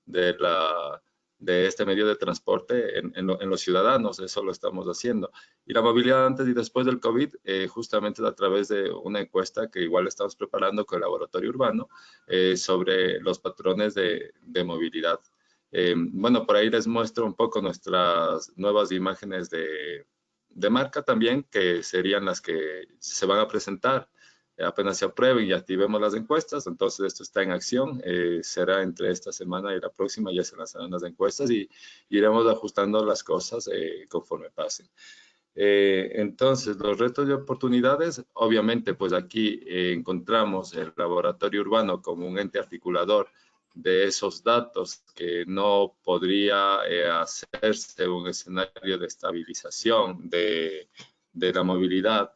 de este medio de transporte en los ciudadanos. Eso lo estamos haciendo. Y la movilidad antes y después del COVID, justamente a través de una encuesta que igual estamos preparando con el Laboratorio Urbano sobre los patrones de movilidad. Bueno, por ahí les muestro un poco nuestras nuevas imágenes de marca también, que serían las que se van a presentar apenas se aprueben y activemos las encuestas. Entonces esto está en acción, será entre esta semana y la próxima ya se lanzarán las encuestas y iremos ajustando las cosas conforme pasen. Entonces, los retos y oportunidades, obviamente, pues aquí encontramos el laboratorio urbano como un ente articulador de esos datos que no podría hacerse un escenario de estabilización de la movilidad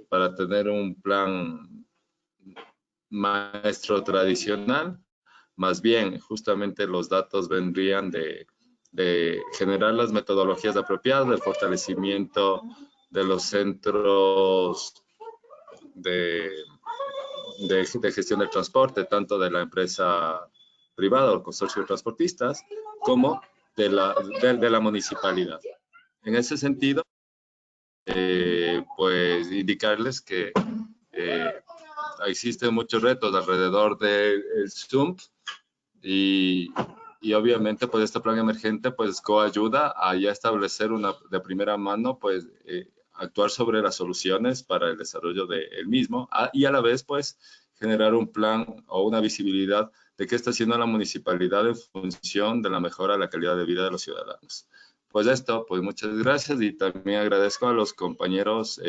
para tener un plan maestro tradicional. Más bien, justamente los datos vendrían de generar las metodologías apropiadas, del fortalecimiento de los centros de gestión del transporte, tanto de la empresa privada o consorcio de transportistas, como de la municipalidad. En ese sentido, pues indicarles que existen muchos retos alrededor del ZUMP y obviamente pues este plan emergente pues coayuda a ya establecer de primera mano pues actuar sobre las soluciones para el desarrollo del mismo y a la vez pues generar un plan o una visibilidad de qué está haciendo la municipalidad en función de la mejora de la calidad de vida de los ciudadanos. Pues esto, pues muchas gracias y también agradezco a los compañeros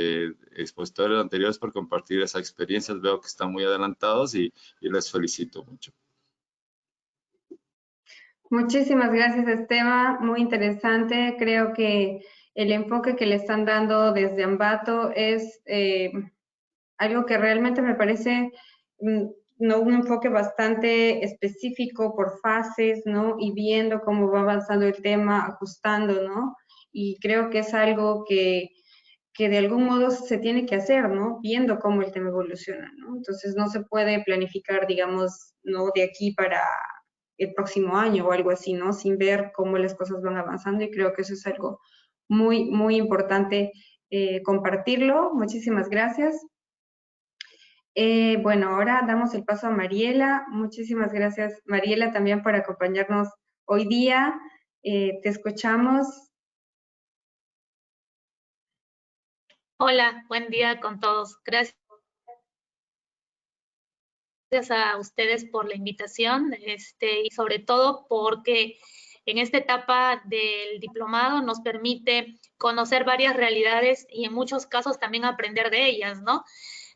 expositores anteriores por compartir esa experiencia. Veo que están muy adelantados y les felicito mucho. Muchísimas gracias, Esteban. Muy interesante. Creo que el enfoque que le están dando desde Ambato es algo que realmente me parece ¿no? un enfoque bastante específico por fases, ¿no? Y viendo cómo va avanzando el tema, ajustando, ¿no? Y creo que es algo que de algún modo se tiene que hacer, ¿no? Viendo cómo el tema evoluciona, ¿no? Entonces no se puede planificar, digamos, ¿no? De aquí para el próximo año o algo así, ¿no? Sin ver cómo las cosas van avanzando y creo que eso es algo muy, muy importante compartirlo. Muchísimas gracias. Bueno, ahora damos el paso a Mariela. Muchísimas gracias, Mariela, también por acompañarnos hoy día. Te escuchamos. Hola, buen día con todos. Gracias a ustedes por la invitación y sobre todo porque en esta etapa del diplomado nos permite conocer varias realidades y en muchos casos también aprender de ellas, ¿no?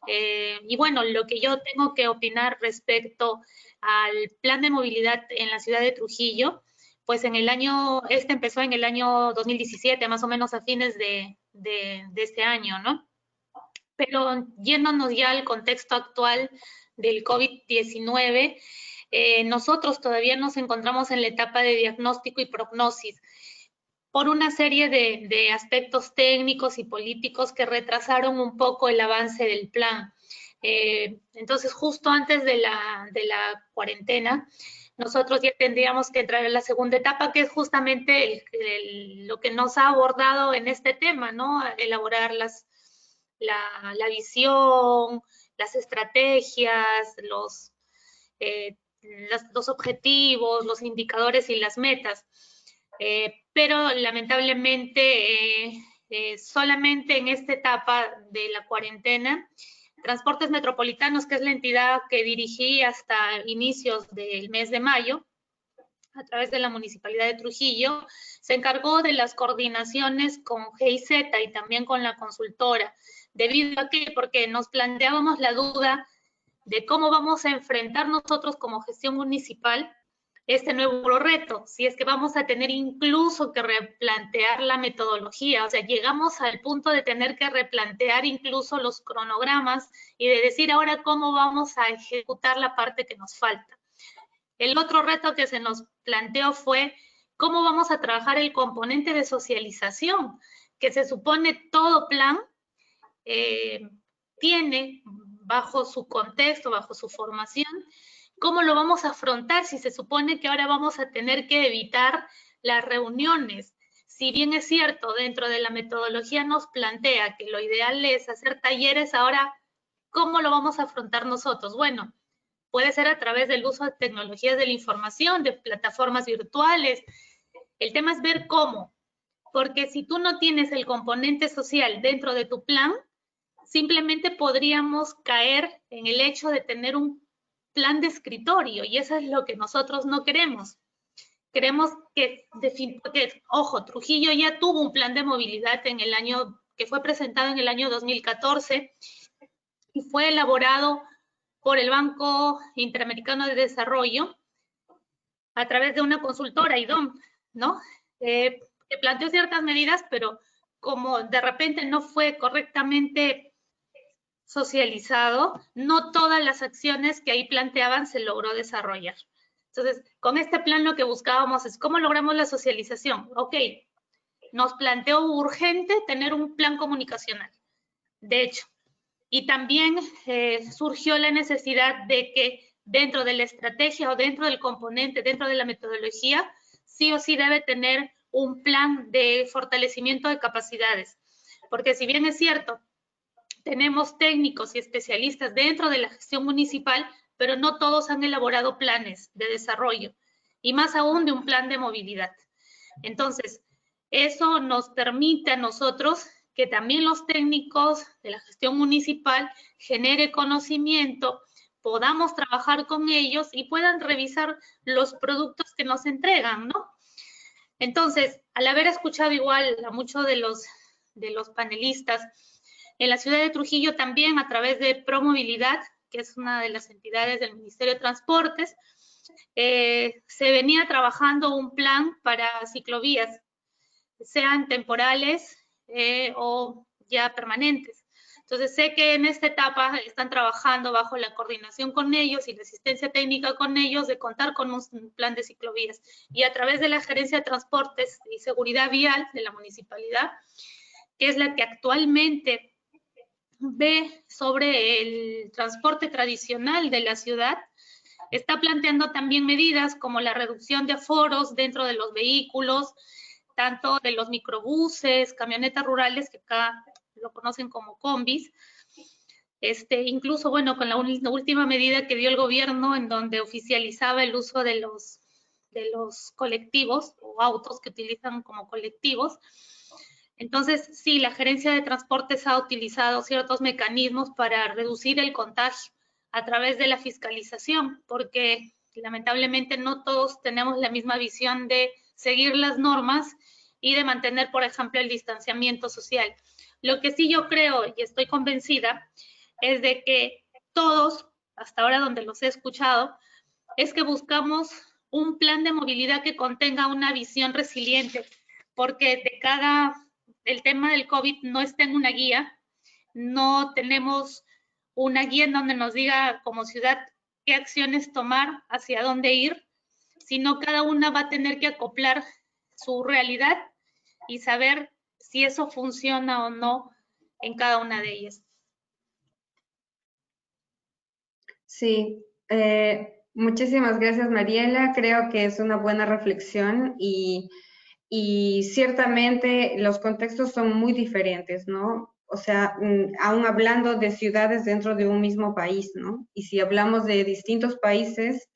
Y bueno, lo que yo tengo que opinar respecto al plan de movilidad en la ciudad de Trujillo, pues este empezó en el año 2017, más o menos a fines de este año, ¿no? Pero yéndonos ya al contexto actual del COVID-19, nosotros todavía nos encontramos en la etapa de diagnóstico y prognosis por una serie de aspectos técnicos y políticos que retrasaron un poco el avance del plan. Entonces, justo antes de la cuarentena, nosotros ya tendríamos que entrar en la segunda etapa, que es justamente lo que nos ha abordado en este tema, ¿no? Elaborar la visión, las estrategias, los objetivos, los indicadores y las metas. Pero lamentablemente solamente en esta etapa de la cuarentena, Transportes Metropolitanos, que es la entidad que dirigí hasta inicios del mes de mayo, a través de la Municipalidad de Trujillo, se encargó de las coordinaciones con GIZ y también con la consultora. ¿Debido a qué? Porque nos planteábamos la duda de cómo vamos a enfrentar nosotros como gestión municipal este nuevo reto, si es que vamos a tener incluso que replantear la metodología, o sea, llegamos al punto de tener que replantear incluso los cronogramas y de decir ahora cómo vamos a ejecutar la parte que nos falta. El otro reto que se nos planteó fue cómo vamos a trabajar el componente de socialización, que se supone todo plan tiene bajo su contexto, bajo su formación. ¿Cómo lo vamos a afrontar si se supone que ahora vamos a tener que evitar las reuniones? Si bien es cierto, dentro de la metodología nos plantea que lo ideal es hacer talleres, ahora, ¿cómo lo vamos a afrontar nosotros? Bueno, puede ser a través del uso de tecnologías de la información, de plataformas virtuales. El tema es ver cómo, porque si tú no tienes el componente social dentro de tu plan, simplemente podríamos caer en el hecho de tener un plan de escritorio y eso es lo que nosotros no queremos. Queremos porque, ojo, Trujillo ya tuvo un plan de movilidad en el año, que fue presentado en el año 2014 y fue elaborado por el Banco Interamericano de Desarrollo a través de una consultora, IDOM, ¿no? Que planteó ciertas medidas, pero como de repente no fue correctamente socializado, no todas las acciones que ahí planteaban se logró desarrollar. Entonces, con este plan lo que buscábamos es cómo logramos la socialización. Ok, nos planteó urgente tener un plan comunicacional, de hecho, y también surgió la necesidad de que dentro de la estrategia o dentro del componente, dentro de la metodología, sí o sí debe tener un plan de fortalecimiento de capacidades, porque si bien es cierto, tenemos técnicos y especialistas dentro de la gestión municipal, pero no todos han elaborado planes de desarrollo y más aún de un plan de movilidad. Entonces, eso nos permite a nosotros que también los técnicos de la gestión municipal genere conocimiento, podamos trabajar con ellos y puedan revisar los productos que nos entregan, ¿no? Entonces, al haber escuchado igual a muchos de los panelistas, en la ciudad de Trujillo también a través de Promovilidad, que es una de las entidades del Ministerio de Transportes, se venía trabajando un plan para ciclovías, sean temporales o ya permanentes. Entonces sé que en esta etapa están trabajando bajo la coordinación con ellos y la asistencia técnica con ellos de contar con un plan de ciclovías. Y a través de la Gerencia de Transportes y Seguridad Vial de la municipalidad, que es la que actualmente ve sobre el transporte tradicional de la ciudad, está planteando también medidas como la reducción de aforos dentro de los vehículos, tanto de los microbuses, camionetas rurales, que acá lo conocen como combis, incluso, bueno, con la última medida que dio el gobierno en donde oficializaba el uso de los colectivos o autos que utilizan como colectivos. Entonces, sí, la Gerencia de Transportes ha utilizado ciertos mecanismos para reducir el contagio a través de la fiscalización, porque lamentablemente no todos tenemos la misma visión de seguir las normas y de mantener, por ejemplo, el distanciamiento social. Lo que sí yo creo y estoy convencida es de que todos, hasta ahora donde los he escuchado, es que buscamos un plan de movilidad que contenga una visión resiliente, porque el tema del COVID no está en una guía, no tenemos una guía en donde nos diga como ciudad qué acciones tomar, hacia dónde ir, sino cada una va a tener que acoplar su realidad y saber si eso funciona o no en cada una de ellas. Sí, muchísimas gracias, Mariela. Creo que es una buena reflexión y ciertamente los contextos son muy diferentes, ¿no? O sea, aún hablando de ciudades dentro de un mismo país, ¿no? Y si hablamos de distintos países,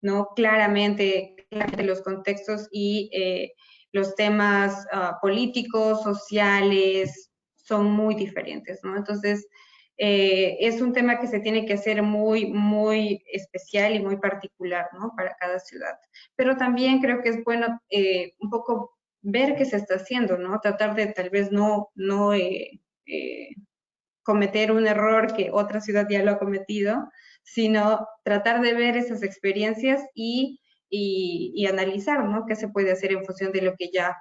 ¿no? Claramente los contextos y los temas políticos, sociales, son muy diferentes, ¿no? Entonces, es un tema que se tiene que hacer muy, muy especial y muy particular, ¿no? Para cada ciudad. Pero también creo que es bueno un poco ver qué se está haciendo, ¿no? Tratar de tal vez no cometer un error que otra ciudad ya lo ha cometido, sino tratar de ver esas experiencias y analizar, ¿no? Qué se puede hacer en función de lo que ya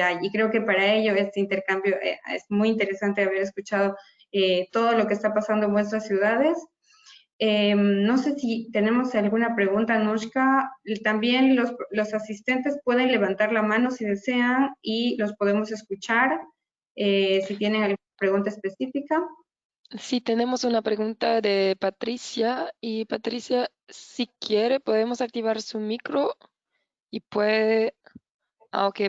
hay. Y creo que para ello este intercambio es muy interesante haber escuchado todo lo que está pasando en vuestras ciudades. No sé si tenemos alguna pregunta, Anushka. También los asistentes pueden levantar la mano si desean y los podemos escuchar si tienen alguna pregunta específica. Sí, tenemos una pregunta de Patricia. Y Patricia, si quiere, podemos activar su micro y puede... Ah, ok,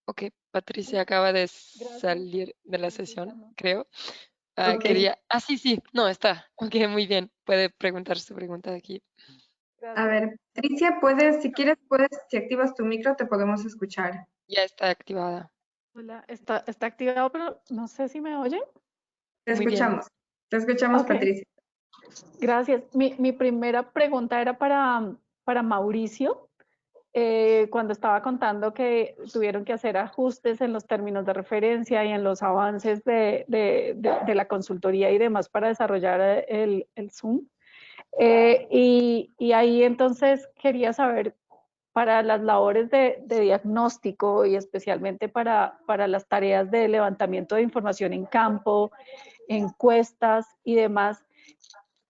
ok, Patricia acaba de salir de la sesión, creo. Okay. Sí, no, está. Ok, muy bien. Puede preguntar su pregunta aquí. A ver, Patricia, si quieres, si activas tu micro, te podemos escuchar. Ya está activada. Hola, está activado, pero no sé si me oyen. Te Muy bien. escuchamos. Te escuchamos, Ok. Patricia. Gracias. Mi primera pregunta era para Mauricio. Cuando estaba contando que tuvieron que hacer ajustes en los términos de referencia y en los avances de la consultoría y demás para desarrollar el Zoom. Y ahí entonces quería saber, para las labores de diagnóstico y especialmente para las tareas de levantamiento de información en campo, encuestas y demás,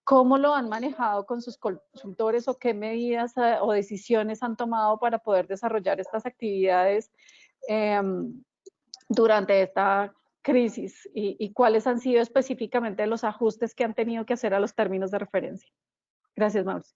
¿cómo lo han manejado con sus consultores o qué medidas o decisiones han tomado para poder desarrollar estas actividades durante esta crisis? ¿Y cuáles han sido específicamente los ajustes que han tenido que hacer a los términos de referencia? Gracias, Mauricio.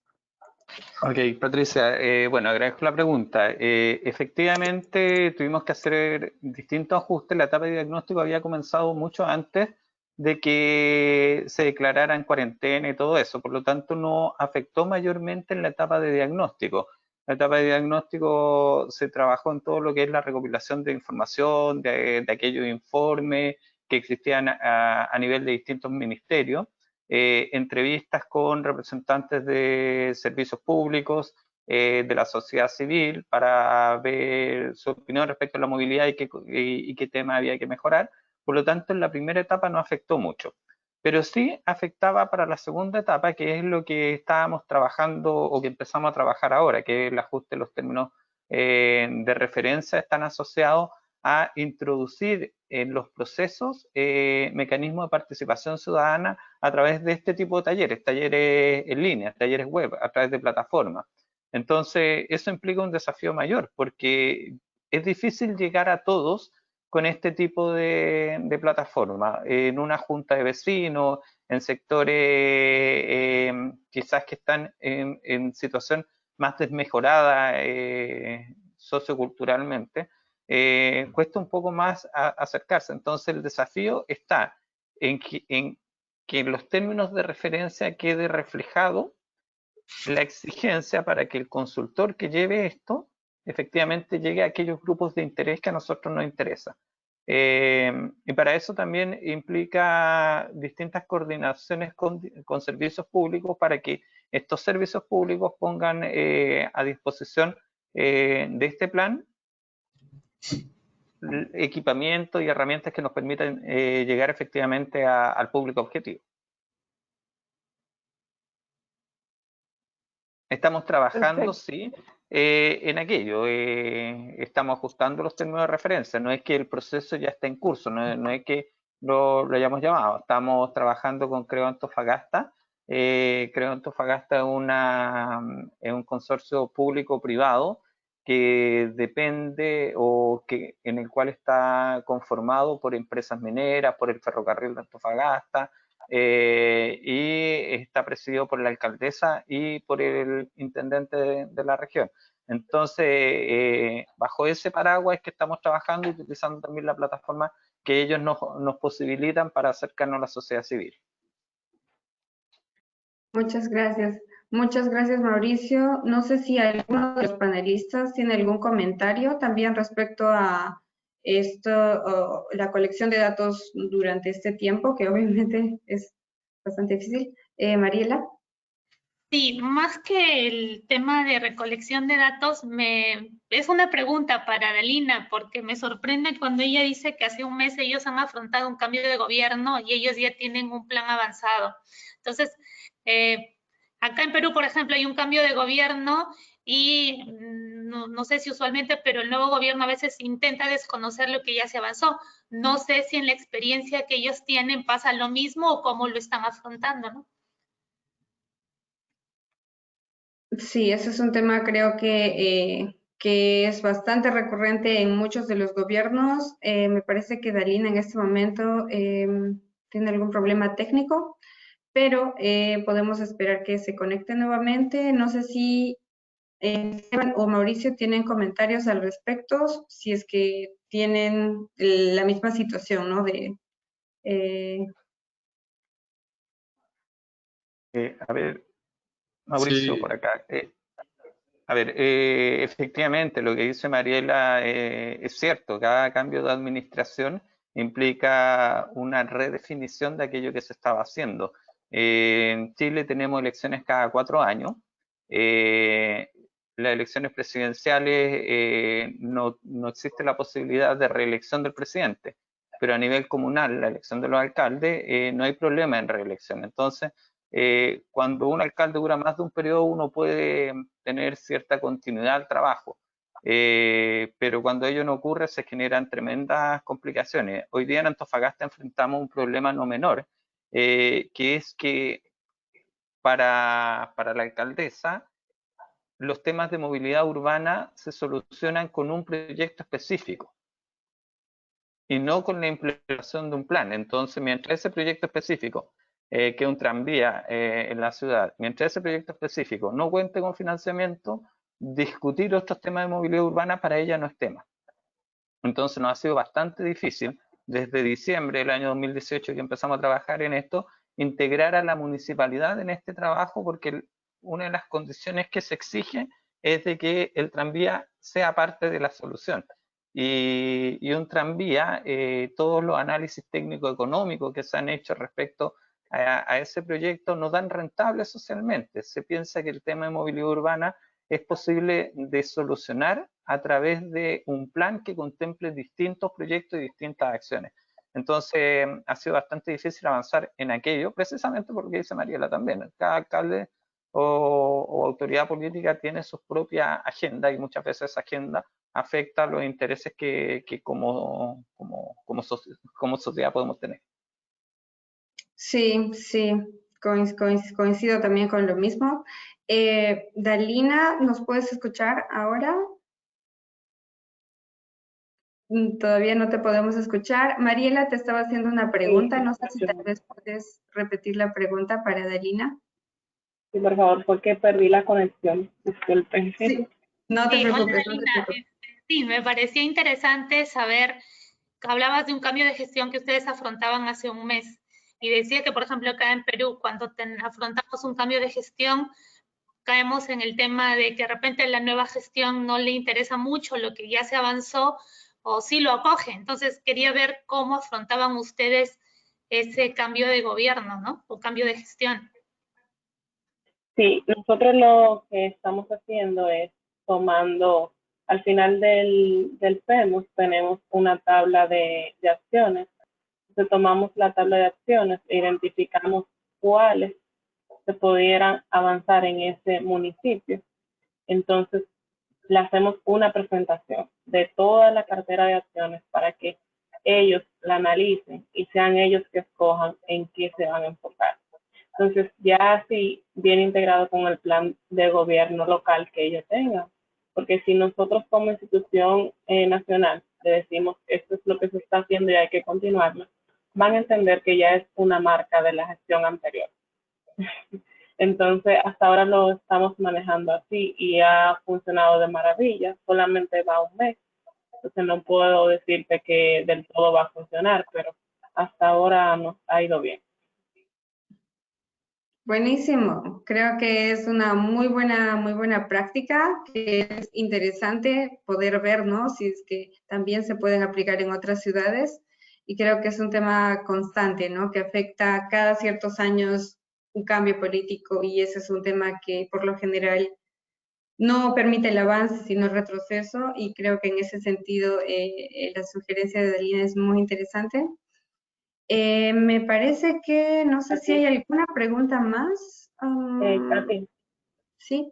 Ok, Patricia, bueno, agradezco la pregunta. Efectivamente, tuvimos que hacer distintos ajustes. La etapa de diagnóstico había comenzado mucho antes de que se declarara en cuarentena y todo eso. Por lo tanto, no afectó mayormente en la etapa de diagnóstico. La etapa de diagnóstico se trabajó en todo lo que es la recopilación de información, de aquellos informes que existían a nivel de distintos ministerios. Entrevistas con representantes de servicios públicos, de la sociedad civil, para ver su opinión respecto a la movilidad y qué tema había que mejorar. Por lo tanto, en la primera etapa no afectó mucho, pero sí afectaba para la segunda etapa, que es lo que estábamos trabajando o que empezamos a trabajar ahora, que es el ajuste de los términos de referencia. Están asociados a introducir en los procesos mecanismos de participación ciudadana a través de este tipo de talleres en línea, talleres web, a través de plataformas. Entonces, eso implica un desafío mayor, porque es difícil llegar a todos con este tipo de plataforma, en una junta de vecinos, en sectores quizás que están en situación más desmejorada socioculturalmente. Cuesta un poco más acercarse. Entonces el desafío está en que en los términos de referencia quede reflejado la exigencia para que el consultor que lleve esto efectivamente llegue a aquellos grupos de interés que a nosotros nos interesa. Y para eso también implica distintas coordinaciones con servicios públicos para que estos servicios públicos pongan a disposición de este plan equipamiento y herramientas que nos permitan llegar efectivamente al público objetivo. Estamos trabajando, sí, en aquello. Estamos ajustando los términos de referencia. No es que el proceso ya esté en curso, no es que lo hayamos llamado. Estamos trabajando con Creo Antofagasta. Creo Antofagasta es un consorcio público-privado que depende o que en el cual está conformado por empresas mineras, por el ferrocarril de Antofagasta, y está presidido por la alcaldesa y por el intendente de la región. Entonces, bajo ese paraguas es que estamos trabajando y utilizando también la plataforma que ellos nos posibilitan para acercarnos a la sociedad civil. Muchas gracias. Muchas gracias, Mauricio. No sé si alguno de los panelistas tiene algún comentario también respecto a esto, la colección de datos durante este tiempo, que obviamente es bastante difícil. Mariela. Sí, más que el tema de recolección de datos, es una pregunta para Dalina, porque me sorprende cuando ella dice que hace un mes ellos han afrontado un cambio de gobierno y ellos ya tienen un plan avanzado. Entonces, acá en Perú, por ejemplo, hay un cambio de gobierno y no sé si usualmente, pero el nuevo gobierno a veces intenta desconocer lo que ya se avanzó. No sé si en la experiencia que ellos tienen pasa lo mismo o cómo lo están afrontando, ¿no? Sí, ese es un tema creo que es bastante recurrente en muchos de los gobiernos. Me parece que Dalina en este momento tiene algún problema técnico, pero podemos esperar que se conecte nuevamente. No sé si Esteban o Mauricio tienen comentarios al respecto, si es que tienen la misma situación, ¿no? A ver, Mauricio, Sí. por acá. A ver, efectivamente, lo que dice Mariela es cierto. Cada cambio de administración implica una redefinición de aquello que se estaba haciendo. En Chile tenemos elecciones cada 4 años. Las elecciones presidenciales no existe la posibilidad de reelección del presidente, pero a nivel comunal, la elección de los alcaldes, no hay problema en reelección. Entonces, cuando un alcalde dura más de un periodo, uno puede tener cierta continuidad al trabajo, pero cuando ello no ocurre se generan tremendas complicaciones. Hoy día en Antofagasta enfrentamos un problema no menor, que es que para la alcaldesa los temas de movilidad urbana se solucionan con un proyecto específico y no con la implementación de un plan. Entonces, mientras ese proyecto específico, que es un tranvía en la ciudad, mientras ese proyecto específico no cuente con financiamiento, discutir otros temas de movilidad urbana para ella no es tema. Entonces, nos ha sido bastante difícil, desde diciembre del año 2018 que empezamos a trabajar en esto, integrar a la municipalidad en este trabajo, porque una de las condiciones que se exige es de que el tranvía sea parte de la solución. Y un tranvía, todos los análisis técnico-económicos que se han hecho respecto a ese proyecto no dan rentable socialmente. Se piensa que el tema de movilidad urbana es posible de solucionar a través de un plan que contemple distintos proyectos y distintas acciones. Entonces, ha sido bastante difícil avanzar en aquello, precisamente porque dice Mariela también, cada alcalde o autoridad política tiene su propia agenda y muchas veces esa agenda afecta los intereses que como sociedad podemos tener. Sí, sí, coincido también con lo mismo. Dalina, ¿nos puedes escuchar ahora? Todavía no te podemos escuchar. Mariela te estaba haciendo una pregunta. No sé si tal vez puedes repetir la pregunta para Dalina. Sí, por favor, porque perdí la conexión. Disculpen. Sí, no te Sí, hola, preocupes, no te Dalina. preocupes. Sí, me parecía interesante saber, hablabas de un cambio de gestión que ustedes afrontaban hace un mes y decía que, por ejemplo, acá en Perú, cuando afrontamos un cambio de gestión, caemos en el tema de que de repente la nueva gestión no le interesa mucho lo que ya se avanzó o sí lo acoge. Entonces, quería ver cómo afrontaban ustedes ese cambio de gobierno, ¿no? O cambio de gestión. Sí, nosotros lo que estamos haciendo es tomando, al final del PEMUS tenemos una tabla de acciones. Entonces tomamos la tabla de acciones e identificamos cuáles se pudieran avanzar en ese municipio. Entonces le hacemos una presentación de toda la cartera de acciones para que ellos la analicen y sean ellos que escojan en qué se van a enfocar. Entonces, ya así viene integrado con el plan de gobierno local que ellos tengan. Porque si nosotros como institución nacional le decimos esto es lo que se está haciendo y hay que continuarlo, van a entender que ya es una marca de la gestión anterior. Entonces, hasta ahora lo estamos manejando así y ha funcionado de maravilla. Solamente va un mes. Entonces, no puedo decirte que del todo va a funcionar, pero hasta ahora nos ha ido bien. Buenísimo. Creo que es una muy buena práctica, que es interesante poder ver, ¿no? Si es que también se pueden aplicar en otras ciudades. Y creo que es un tema constante, ¿no? Que afecta cada ciertos años un cambio político y ese es un tema que por lo general no permite el avance, sino el retroceso. Y creo que en ese sentido la sugerencia de Dalina es muy interesante. Me parece que, no sé si hay alguna pregunta más. Katy, Sí.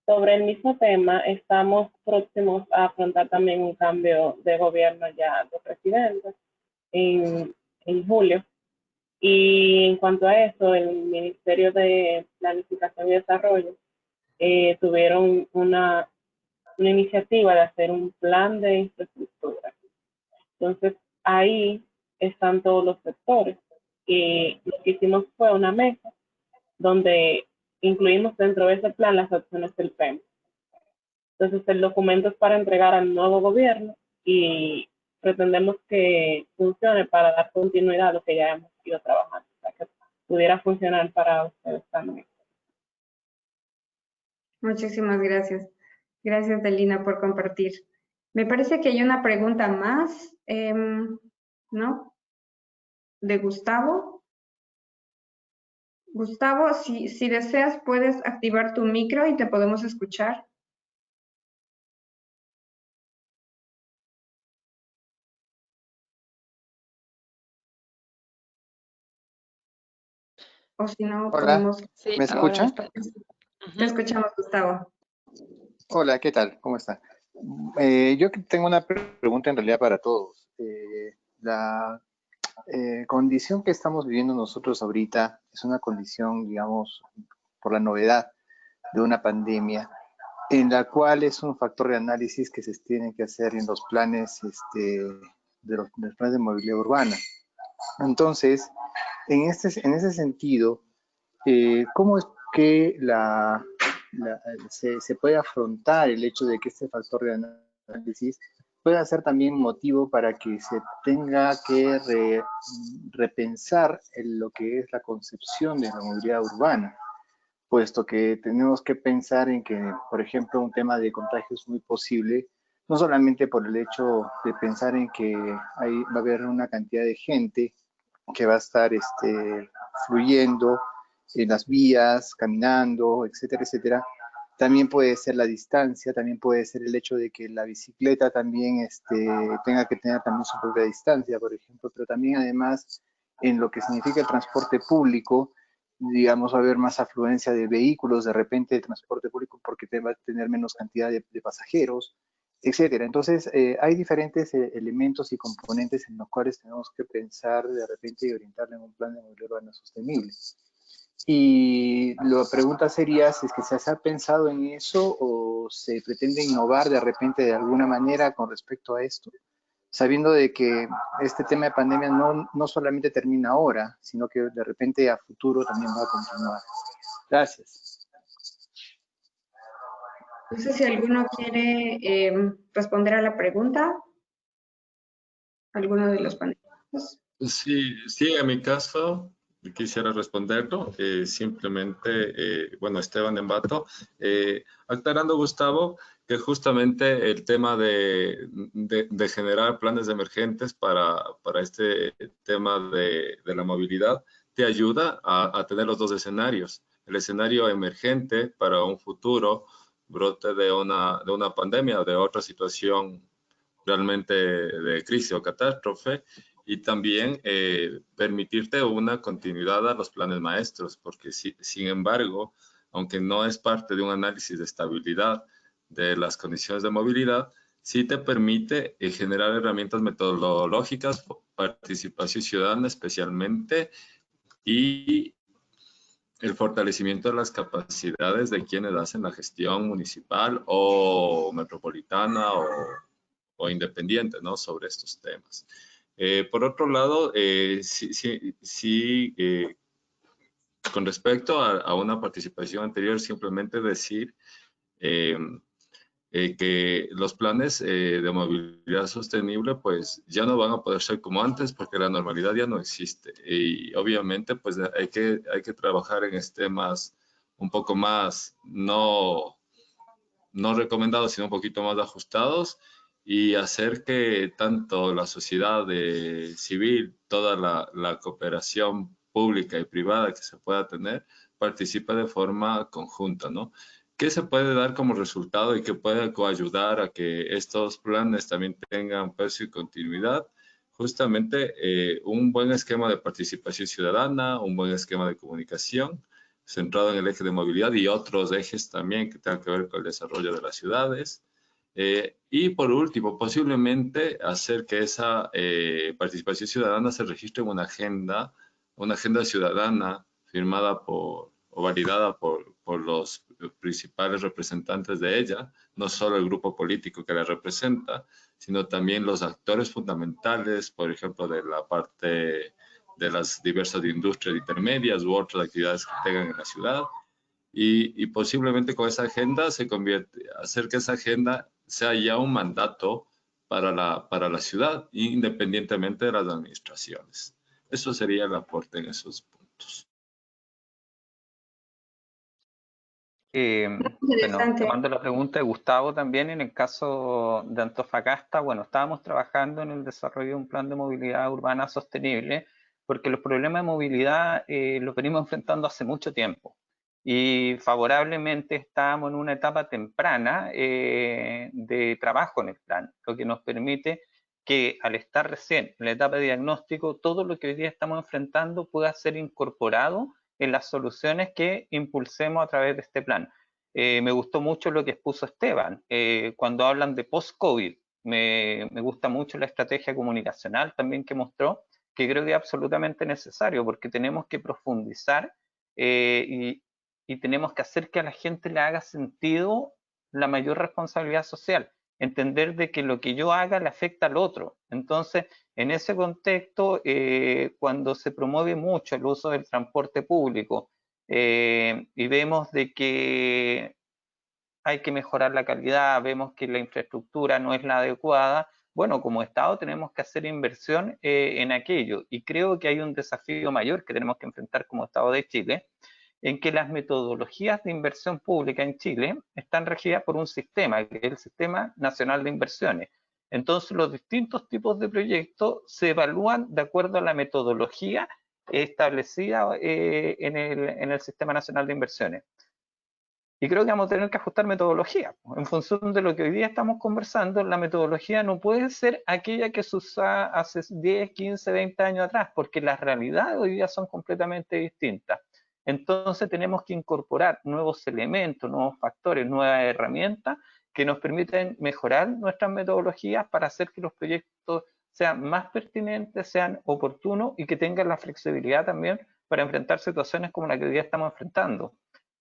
sobre el mismo tema, estamos próximos a afrontar también un cambio de gobierno ya de presidente en julio. Y en cuanto a eso, el Ministerio de Planificación y Desarrollo tuvieron una iniciativa de hacer un plan de infraestructura. Entonces, ahí están todos los sectores. Y lo que hicimos fue una mesa donde incluimos dentro de ese plan las acciones del PEM. Entonces, el documento es para entregar al nuevo gobierno y pretendemos que funcione para dar continuidad a lo que ya hemos ido trabajando, para que pudiera funcionar para ustedes también. Muchísimas gracias. Gracias, Dalina, por compartir. Me parece que hay una pregunta más, ¿no? De Gustavo. Gustavo, si deseas, puedes activar tu micro y te podemos escuchar. O si no, Hola, podemos... Sí, ¿me ahora escuchan? está. Te escuchamos, Gustavo. Hola, ¿qué tal? ¿Cómo está? Yo tengo una pregunta en realidad para todos. La condición que estamos viviendo nosotros ahorita es una condición, digamos, por la novedad de una pandemia, en la cual es un factor de análisis que se tiene que hacer en los planes de los planes de movilidad urbana. Entonces, en ese sentido, ¿cómo es que se puede afrontar el hecho de que este factor de análisis pueda ser también motivo para que se tenga que repensar en lo que es la concepción de la movilidad urbana? Puesto que tenemos que pensar en que, por ejemplo, un tema de contagio es muy posible, no solamente por el hecho de pensar en que va a haber una cantidad de gente que va a estar fluyendo en las vías, caminando, etcétera, etcétera. También puede ser la distancia, también puede ser el hecho de que la bicicleta también tenga que tener también su propia distancia, por ejemplo, pero también además en lo que significa el transporte público, digamos, va a haber más afluencia de vehículos, de repente de transporte público porque va a tener menos cantidad de pasajeros, etcétera. Entonces, hay diferentes elementos y componentes en los cuales tenemos que pensar de repente y orientarle en un plan de movilidad urbana sostenible. Y la pregunta sería si es que se ha pensado en eso o se pretende innovar de repente de alguna manera con respecto a esto, sabiendo de que este tema de pandemia no solamente termina ahora, sino que de repente a futuro también va a continuar. Gracias. No sé si alguno quiere responder a la pregunta. ¿Alguno de los panelistas? Sí, en mi caso quisiera responderlo. Simplemente, bueno, Esteban Embato, aclarando, Gustavo, que justamente el tema de generar planes emergentes para este tema de la movilidad te ayuda a tener los dos escenarios. El escenario emergente para un futuro brote de una pandemia o de otra situación realmente de crisis o catástrofe, y también permitirte una continuidad a los planes maestros, porque sin embargo, aunque no es parte de un análisis de estabilidad de las condiciones de movilidad, sí te permite generar herramientas metodológicas, participación ciudadana especialmente, y el fortalecimiento de las capacidades de quienes hacen la gestión municipal o metropolitana o independiente, ¿no?, sobre estos temas. Por otro lado, con respecto a una participación anterior, simplemente decir que los planes de movilidad sostenible pues ya no van a poder ser como antes, porque la normalidad ya no existe, y obviamente pues hay que trabajar en temas un poco más no recomendados, sino un poquito más ajustados, y hacer que tanto la sociedad civil, toda la cooperación pública y privada que se pueda tener, participe de forma conjunta, ¿no? ¿Qué se puede dar como resultado y qué puede coayudar a que estos planes también tengan peso y continuidad? Justamente un buen esquema de participación ciudadana, un buen esquema de comunicación centrado en el eje de movilidad y otros ejes también que tengan que ver con el desarrollo de las ciudades. Y por último, posiblemente hacer que esa participación ciudadana se registre en una agenda ciudadana firmada o validada por los principales representantes de ella, no solo el grupo político que la representa, sino también los actores fundamentales, por ejemplo, de la parte de las diversas industrias intermedias u otras actividades que tengan en la ciudad. Y posiblemente con esa agenda hacer que esa agenda sea ya un mandato para la ciudad, independientemente de las administraciones. Eso sería el aporte en esos puntos. Bueno, tomando la pregunta de Gustavo también, en el caso de Antofagasta, bueno, estábamos trabajando en el desarrollo de un plan de movilidad urbana sostenible, porque los problemas de movilidad los venimos enfrentando hace mucho tiempo. Y favorablemente estábamos en una etapa temprana de trabajo en el plan, lo que nos permite que al estar recién en la etapa de diagnóstico, todo lo que hoy día estamos enfrentando pueda ser incorporado en las soluciones que impulsemos a través de este plan. Me gustó mucho lo que expuso Esteban. Cuando hablan de post-COVID, me gusta mucho la estrategia comunicacional también que mostró, que creo que es absolutamente necesario, porque tenemos que profundizar y tenemos que hacer que a la gente le haga sentido la mayor responsabilidad social, entender de que lo que yo haga le afecta al otro. Entonces, en ese contexto, cuando se promueve mucho el uso del transporte público y vemos de que hay que mejorar la calidad, vemos que la infraestructura no es la adecuada, bueno, como Estado tenemos que hacer inversión en aquello, y creo que hay un desafío mayor que tenemos que enfrentar como Estado de Chile, en que las metodologías de inversión pública en Chile están regidas por un sistema, que es el Sistema Nacional de Inversiones. Entonces, los distintos tipos de proyectos se evalúan de acuerdo a la metodología establecida en el Sistema Nacional de Inversiones. Y creo que vamos a tener que ajustar metodología. En función de lo que hoy día estamos conversando, la metodología no puede ser aquella que se usaba hace 10, 15, 20 años atrás, porque las realidades hoy día son completamente distintas. Entonces tenemos que incorporar nuevos elementos, nuevos factores, nuevas herramientas que nos permiten mejorar nuestras metodologías para hacer que los proyectos sean más pertinentes, sean oportunos y que tengan la flexibilidad también para enfrentar situaciones como la que hoy día estamos enfrentando.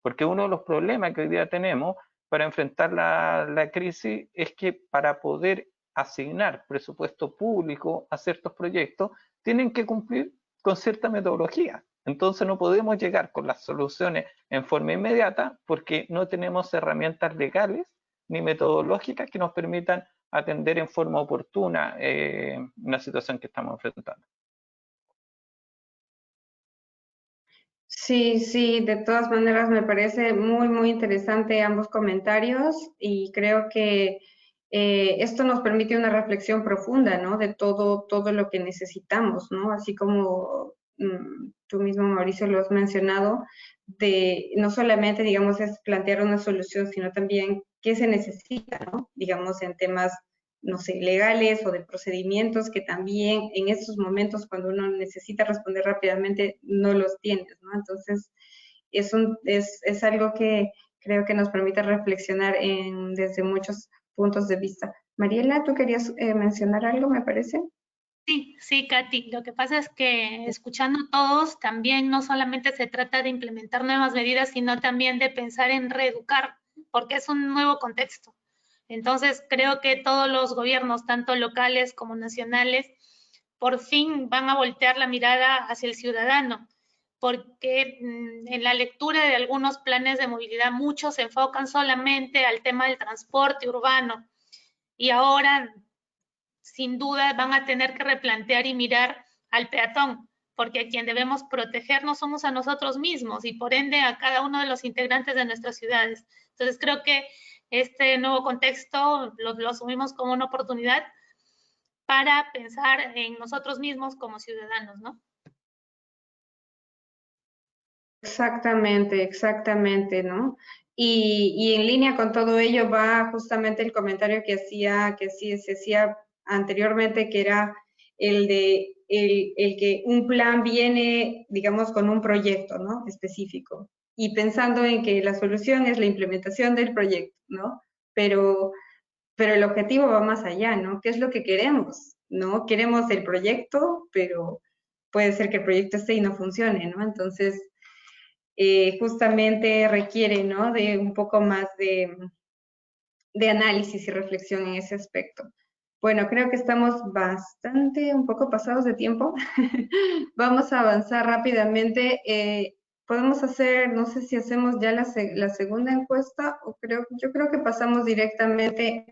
Porque uno de los problemas que hoy día tenemos para enfrentar la crisis es que para poder asignar presupuesto público a ciertos proyectos, tienen que cumplir con cierta metodología. Entonces no podemos llegar con las soluciones en forma inmediata porque no tenemos herramientas legales ni metodológicas que nos permitan atender en forma oportuna una situación que estamos enfrentando. Sí, sí, de todas maneras me parece muy, muy interesante ambos comentarios y creo que esto nos permite una reflexión profunda, ¿no? De todo lo que necesitamos, ¿no? Así como tú mismo, Mauricio, lo has mencionado, de no solamente, digamos, es plantear una solución, sino también qué se necesita, ¿no? Digamos, en temas, no sé, legales o de procedimientos que también en estos momentos, cuando uno necesita responder rápidamente, no los tienes, ¿no? Entonces, es algo que creo que nos permite reflexionar desde muchos puntos de vista. Mariela, ¿tú querías mencionar algo, me parece? Sí, Katy. Lo que pasa es que escuchando a todos, también no solamente se trata de implementar nuevas medidas, sino también de pensar en reeducar, porque es un nuevo contexto. Entonces, creo que todos los gobiernos, tanto locales como nacionales, por fin van a voltear la mirada hacia el ciudadano, porque en la lectura de algunos planes de movilidad, muchos se enfocan solamente al tema del transporte urbano, y ahora sin duda van a tener que replantear y mirar al peatón, porque a quien debemos proteger no somos a nosotros mismos y por ende a cada uno de los integrantes de nuestras ciudades. Entonces creo que este nuevo contexto lo asumimos como una oportunidad para pensar en nosotros mismos como ciudadanos, ¿no? Exactamente, exactamente, ¿no? Y en línea con todo ello va justamente el comentario que se hacía anteriormente, que era el que un plan viene, digamos, con un proyecto, ¿no? Específico. Y pensando en que la solución es la implementación del proyecto, ¿no? Pero el objetivo va más allá, ¿no? ¿Qué es lo que queremos? ¿No? Queremos el proyecto, pero puede ser que el proyecto esté y no funcione, ¿no? Entonces, justamente requiere, ¿no? De un poco más de análisis y reflexión en ese aspecto. Bueno, creo que estamos un poco pasados de tiempo. Vamos a avanzar rápidamente. Podemos hacer, no sé si hacemos ya la segunda encuesta o yo creo que pasamos directamente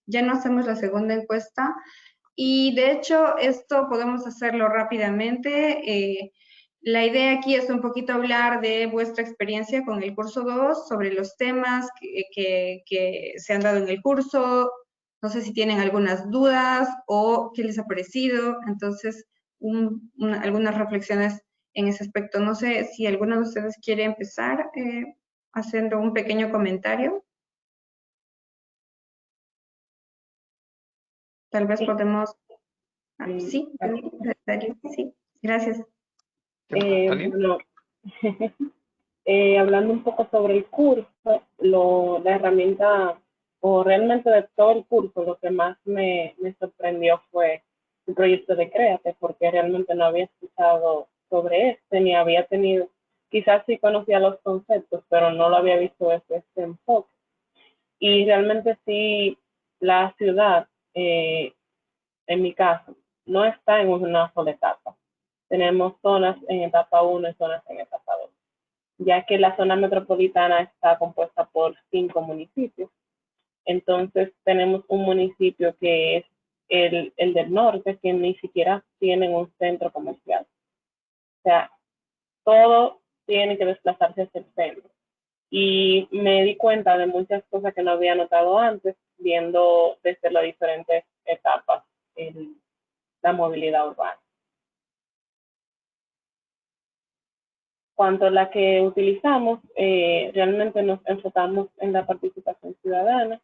ya no hacemos la segunda encuesta. Y de hecho, esto podemos hacerlo rápidamente. La idea aquí es un poquito hablar de vuestra experiencia con el curso 2, sobre los temas que se han dado en el curso. No sé si tienen algunas dudas o qué les ha parecido. Entonces, algunas reflexiones en ese aspecto. No sé si alguno de ustedes quiere empezar haciendo un pequeño comentario. Tal vez podemos... sí, Darío, sí, gracias. Bueno, hablando un poco sobre el curso, la herramienta, o realmente de todo el curso, lo que más me sorprendió fue el proyecto de Créate, porque realmente no había escuchado sobre este, ni había tenido, quizás sí conocía los conceptos, pero no lo había visto desde este enfoque. Y realmente sí, la ciudad, en mi caso, no está en una sola etapa. Tenemos zonas en etapa 1 y zonas en etapa 2, ya que la zona metropolitana está compuesta por 5 municipios. Entonces tenemos un municipio que es el del norte, que ni siquiera tienen un centro comercial. O sea, todo tiene que desplazarse hacia el centro. Y me di cuenta de muchas cosas que no había notado antes, viendo desde las diferentes etapas en la movilidad urbana. Cuanto a la que utilizamos, realmente nos enfocamos en la participación ciudadana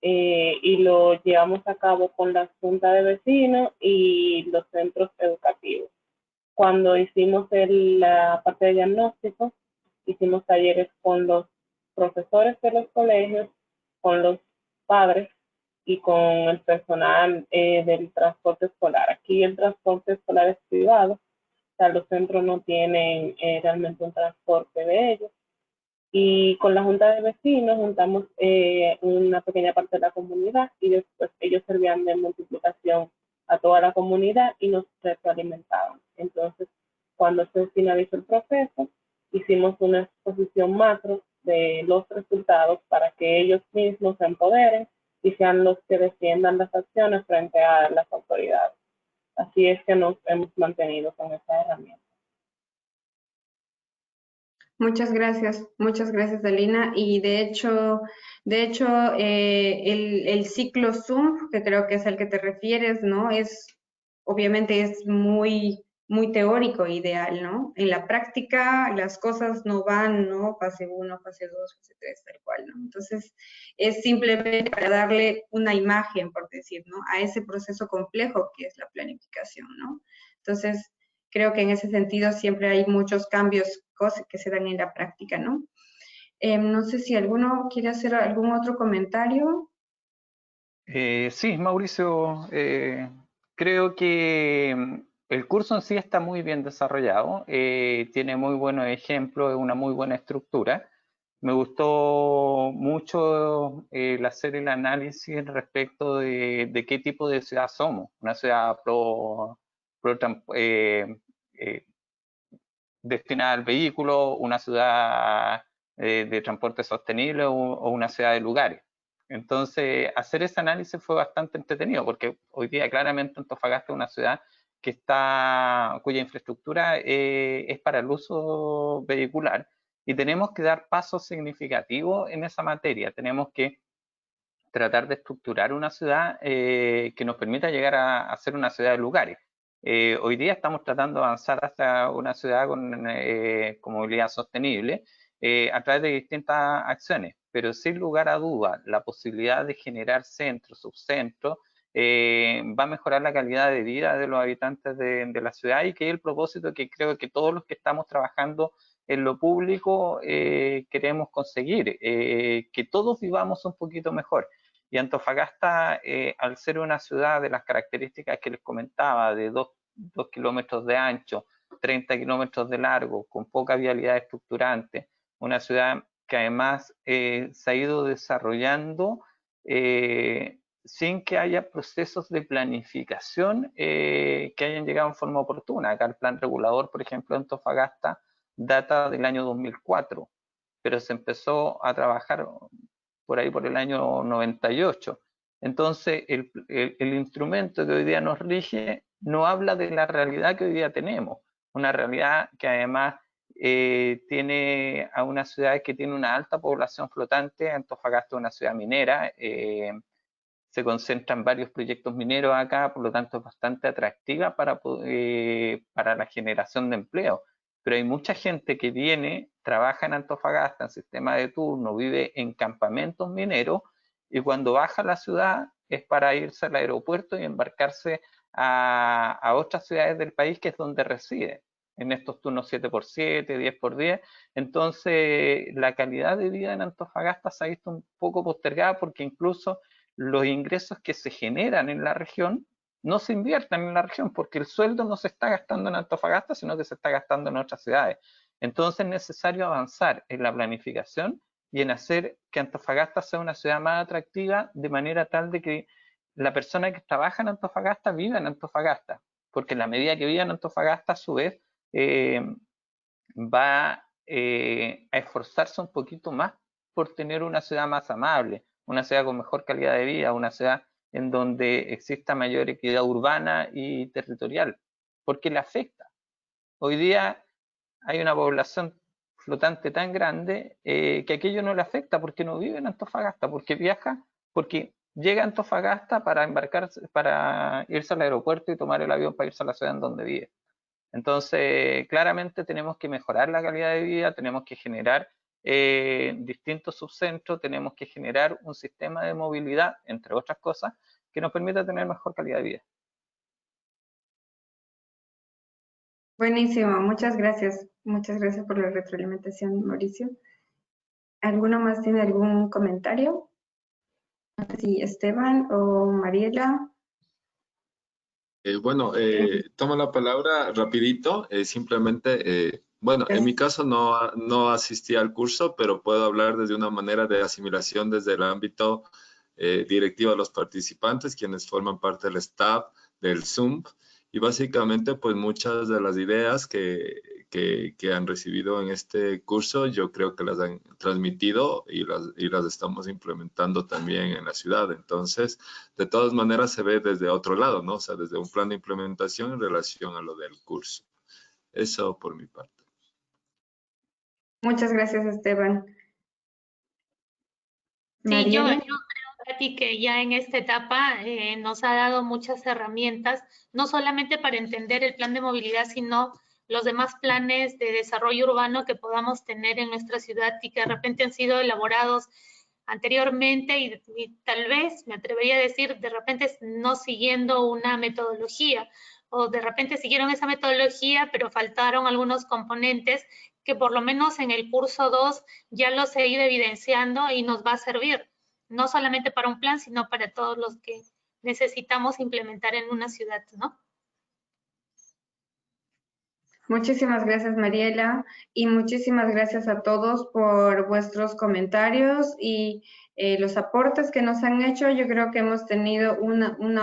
y lo llevamos a cabo con la junta de vecinos y los centros educativos. Cuando hicimos la parte de diagnóstico, hicimos talleres con los profesores de los colegios, con los padres y con el personal del transporte escolar. Aquí el transporte escolar es privado, o sea, los centros no tienen realmente un transporte de ellos. Y con la junta de vecinos juntamos una pequeña parte de la comunidad y después ellos servían de multiplicación a toda la comunidad y nos retroalimentaban. Entonces, cuando se finalizó el proceso, hicimos una exposición macro de los resultados para que ellos mismos se empoderen y sean los que defiendan las acciones frente a las autoridades. Así es que nos hemos mantenido con esta herramienta. Muchas gracias, Alina. Y de hecho, el ciclo Zoom, que creo que es al que te refieres, ¿no? Obviamente es muy muy teórico ideal, ¿no? En la práctica las cosas no van, ¿no? Fase 1, fase 2, fase 3, tal cual, ¿no? Entonces, es simplemente para darle una imagen, por decir, ¿no? A ese proceso complejo que es la planificación, ¿no? Entonces, creo que en ese sentido siempre hay muchos cambios que se dan en la práctica, ¿no? No sé si alguno quiere hacer algún otro comentario. Sí, Mauricio, creo que el curso en sí está muy bien desarrollado, tiene muy buenos ejemplos, es una muy buena estructura. Me gustó mucho el hacer el análisis respecto de qué tipo de ciudad somos. Una ciudad destinada al vehículo, una ciudad de transporte sostenible o una ciudad de lugares. Entonces, hacer ese análisis fue bastante entretenido porque hoy día claramente Antofagasta es una ciudad cuya infraestructura es para el uso vehicular y tenemos que dar pasos significativos en esa materia. Tenemos que tratar de estructurar una ciudad que nos permita llegar a ser una ciudad de lugares. Hoy día estamos tratando de avanzar hasta una ciudad con movilidad sostenible a través de distintas acciones, pero sin lugar a duda la posibilidad de generar centros, subcentros, va a mejorar la calidad de vida de los habitantes de la ciudad y que es el propósito que creo que todos los que estamos trabajando en lo público queremos conseguir, que todos vivamos un poquito mejor. Y Antofagasta, al ser una ciudad de las características que les comentaba, de 2 kilómetros de ancho, 30 kilómetros de largo, con poca vialidad estructurante, una ciudad que además se ha ido desarrollando sin que haya procesos de planificación que hayan llegado en forma oportuna. Acá el plan regulador, por ejemplo, de Antofagasta data del año 2004, pero se empezó a trabajar por ahí por el año 98. Entonces, el instrumento que hoy día nos rige no habla de la realidad que hoy día tenemos, una realidad que además tiene a una ciudad que tiene una alta población flotante. Antofagasta es una ciudad minera, se concentran varios proyectos mineros acá, por lo tanto es bastante atractiva para la generación de empleo. Pero hay mucha gente que viene, trabaja en Antofagasta, en sistema de turno, vive en campamentos mineros y cuando baja a la ciudad es para irse al aeropuerto y embarcarse a otras ciudades del país que es donde reside, en estos turnos 7x7, 10x10. Entonces, la calidad de vida en Antofagasta se ha visto un poco postergada porque incluso los ingresos que se generan en la región no se invierten en la región porque el sueldo no se está gastando en Antofagasta, sino que se está gastando en otras ciudades. Entonces es necesario avanzar en la planificación y en hacer que Antofagasta sea una ciudad más atractiva de manera tal de que la persona que trabaja en Antofagasta viva en Antofagasta, porque en la medida que viva en Antofagasta, a su vez, va a esforzarse un poquito más por tener una ciudad más amable, una ciudad con mejor calidad de vida, una ciudad en donde exista mayor equidad urbana y territorial, porque le afecta. Hoy día hay una población flotante tan grande que aquello no le afecta porque no vive en Antofagasta, porque viaja, porque llega a Antofagasta para embarcarse, para irse al aeropuerto y tomar el avión para irse a la ciudad en donde vive. Entonces, claramente tenemos que mejorar la calidad de vida, tenemos que generar distintos subcentros, tenemos que generar un sistema de movilidad, entre otras cosas, que nos permita tener mejor calidad de vida. Buenísimo, muchas gracias. Muchas gracias por la retroalimentación, Mauricio. ¿Alguno más tiene algún comentario? No sé si Esteban o Mariela. Tomo la palabra rapidito, simplemente, en mi caso no asistí al curso, pero puedo hablar desde una manera de asimilación desde el ámbito directivo de los participantes, quienes forman parte del staff del Zoom, y básicamente pues muchas de las ideas que han recibido en este curso yo creo que las han transmitido y las estamos implementando también en la ciudad. Entonces, de todas maneras se ve desde otro lado, ¿no? O sea, desde un plan de implementación en relación a lo del curso. Eso por mi parte. Muchas gracias, Esteban. Sí, yo Mariela. creo Pati, que ya en esta etapa nos ha dado muchas herramientas, no solamente para entender el plan de movilidad, sino los demás planes de desarrollo urbano que podamos tener en nuestra ciudad y que de repente han sido elaborados anteriormente y tal vez, me atrevería a decir, de repente no siguiendo una metodología o de repente siguieron esa metodología, pero faltaron algunos componentes que por lo menos en el curso 2 ya los he ido evidenciando y nos va a servir, no solamente para un plan, sino para todos los que necesitamos implementar en una ciudad, ¿no? Muchísimas gracias, Mariela, y muchísimas gracias a todos por vuestros comentarios y los aportes que nos han hecho. Yo creo que hemos tenido un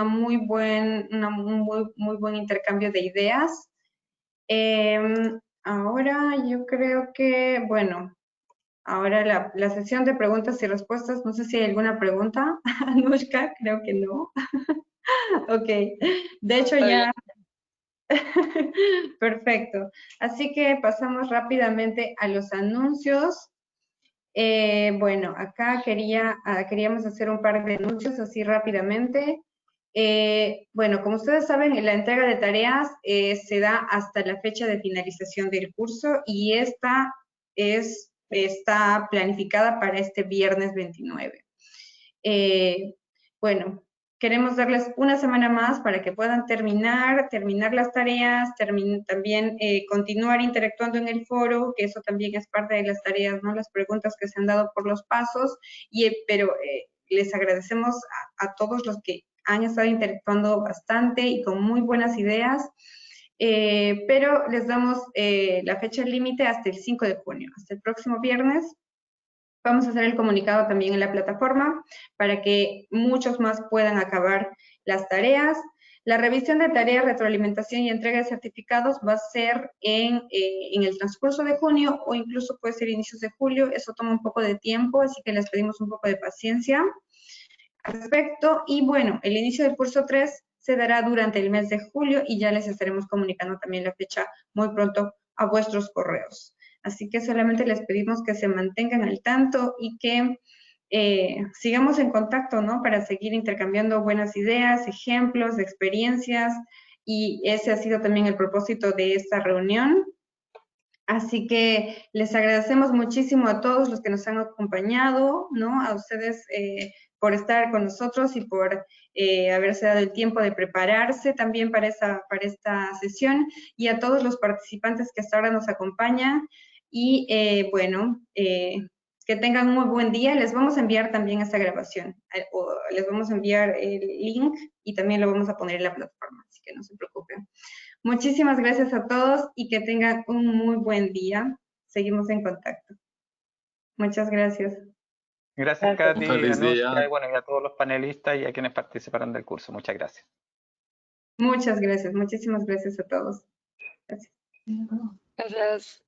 muy buen intercambio de ideas. Ahora yo creo que, bueno, ahora la sesión de preguntas y respuestas, no sé si hay alguna pregunta. Anushka, creo que no. Ok, de hecho ya... Perfecto. Así que pasamos rápidamente a los anuncios. Bueno, acá queríamos hacer un par de anuncios así rápidamente. Bueno, como ustedes saben, la entrega de tareas se da hasta la fecha de finalización del curso y esta está planificada para este viernes 29. Bueno, queremos darles una semana más para que puedan terminar las tareas, también continuar interactuando en el foro, que eso también es parte de las tareas, ¿no? Las preguntas que se han dado por los pasos, pero les agradecemos a todos los que han estado interactuando bastante y con muy buenas ideas, pero les damos la fecha límite hasta el 5 de junio, hasta el próximo viernes. Vamos a hacer el comunicado también en la plataforma para que muchos más puedan acabar las tareas. La revisión de tareas, retroalimentación y entrega de certificados va a ser en el transcurso de junio o incluso puede ser inicios de julio. Eso toma un poco de tiempo, así que les pedimos un poco de paciencia al respecto. Y bueno, el inicio del curso 3 se dará durante el mes de julio y ya les estaremos comunicando también la fecha muy pronto a vuestros correos. Así que solamente les pedimos que se mantengan al tanto y que sigamos en contacto, ¿no? Para seguir intercambiando buenas ideas, ejemplos, experiencias, y ese ha sido también el propósito de esta reunión. Así que les agradecemos muchísimo a todos los que nos han acompañado, ¿no? A ustedes por estar con nosotros y por haberse dado el tiempo de prepararse también para esta sesión, y a todos los participantes que hasta ahora nos acompañan. Y bueno, que tengan un muy buen día. Les vamos a enviar también esta grabación, o les vamos a enviar el link y también lo vamos a poner en la plataforma, así que no se preocupen. Muchísimas gracias a todos y que tengan un muy buen día. Seguimos en contacto. Muchas gracias. Gracias, Katy, Feliz día. Anushka, y bueno, y a todos los panelistas y a quienes participaron del curso. Muchas gracias. Muchas gracias. Muchísimas gracias a todos. Gracias. Gracias.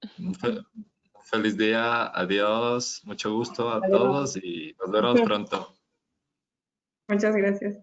Feliz día, adiós, mucho gusto a todos y nos vemos pronto. Muchas gracias.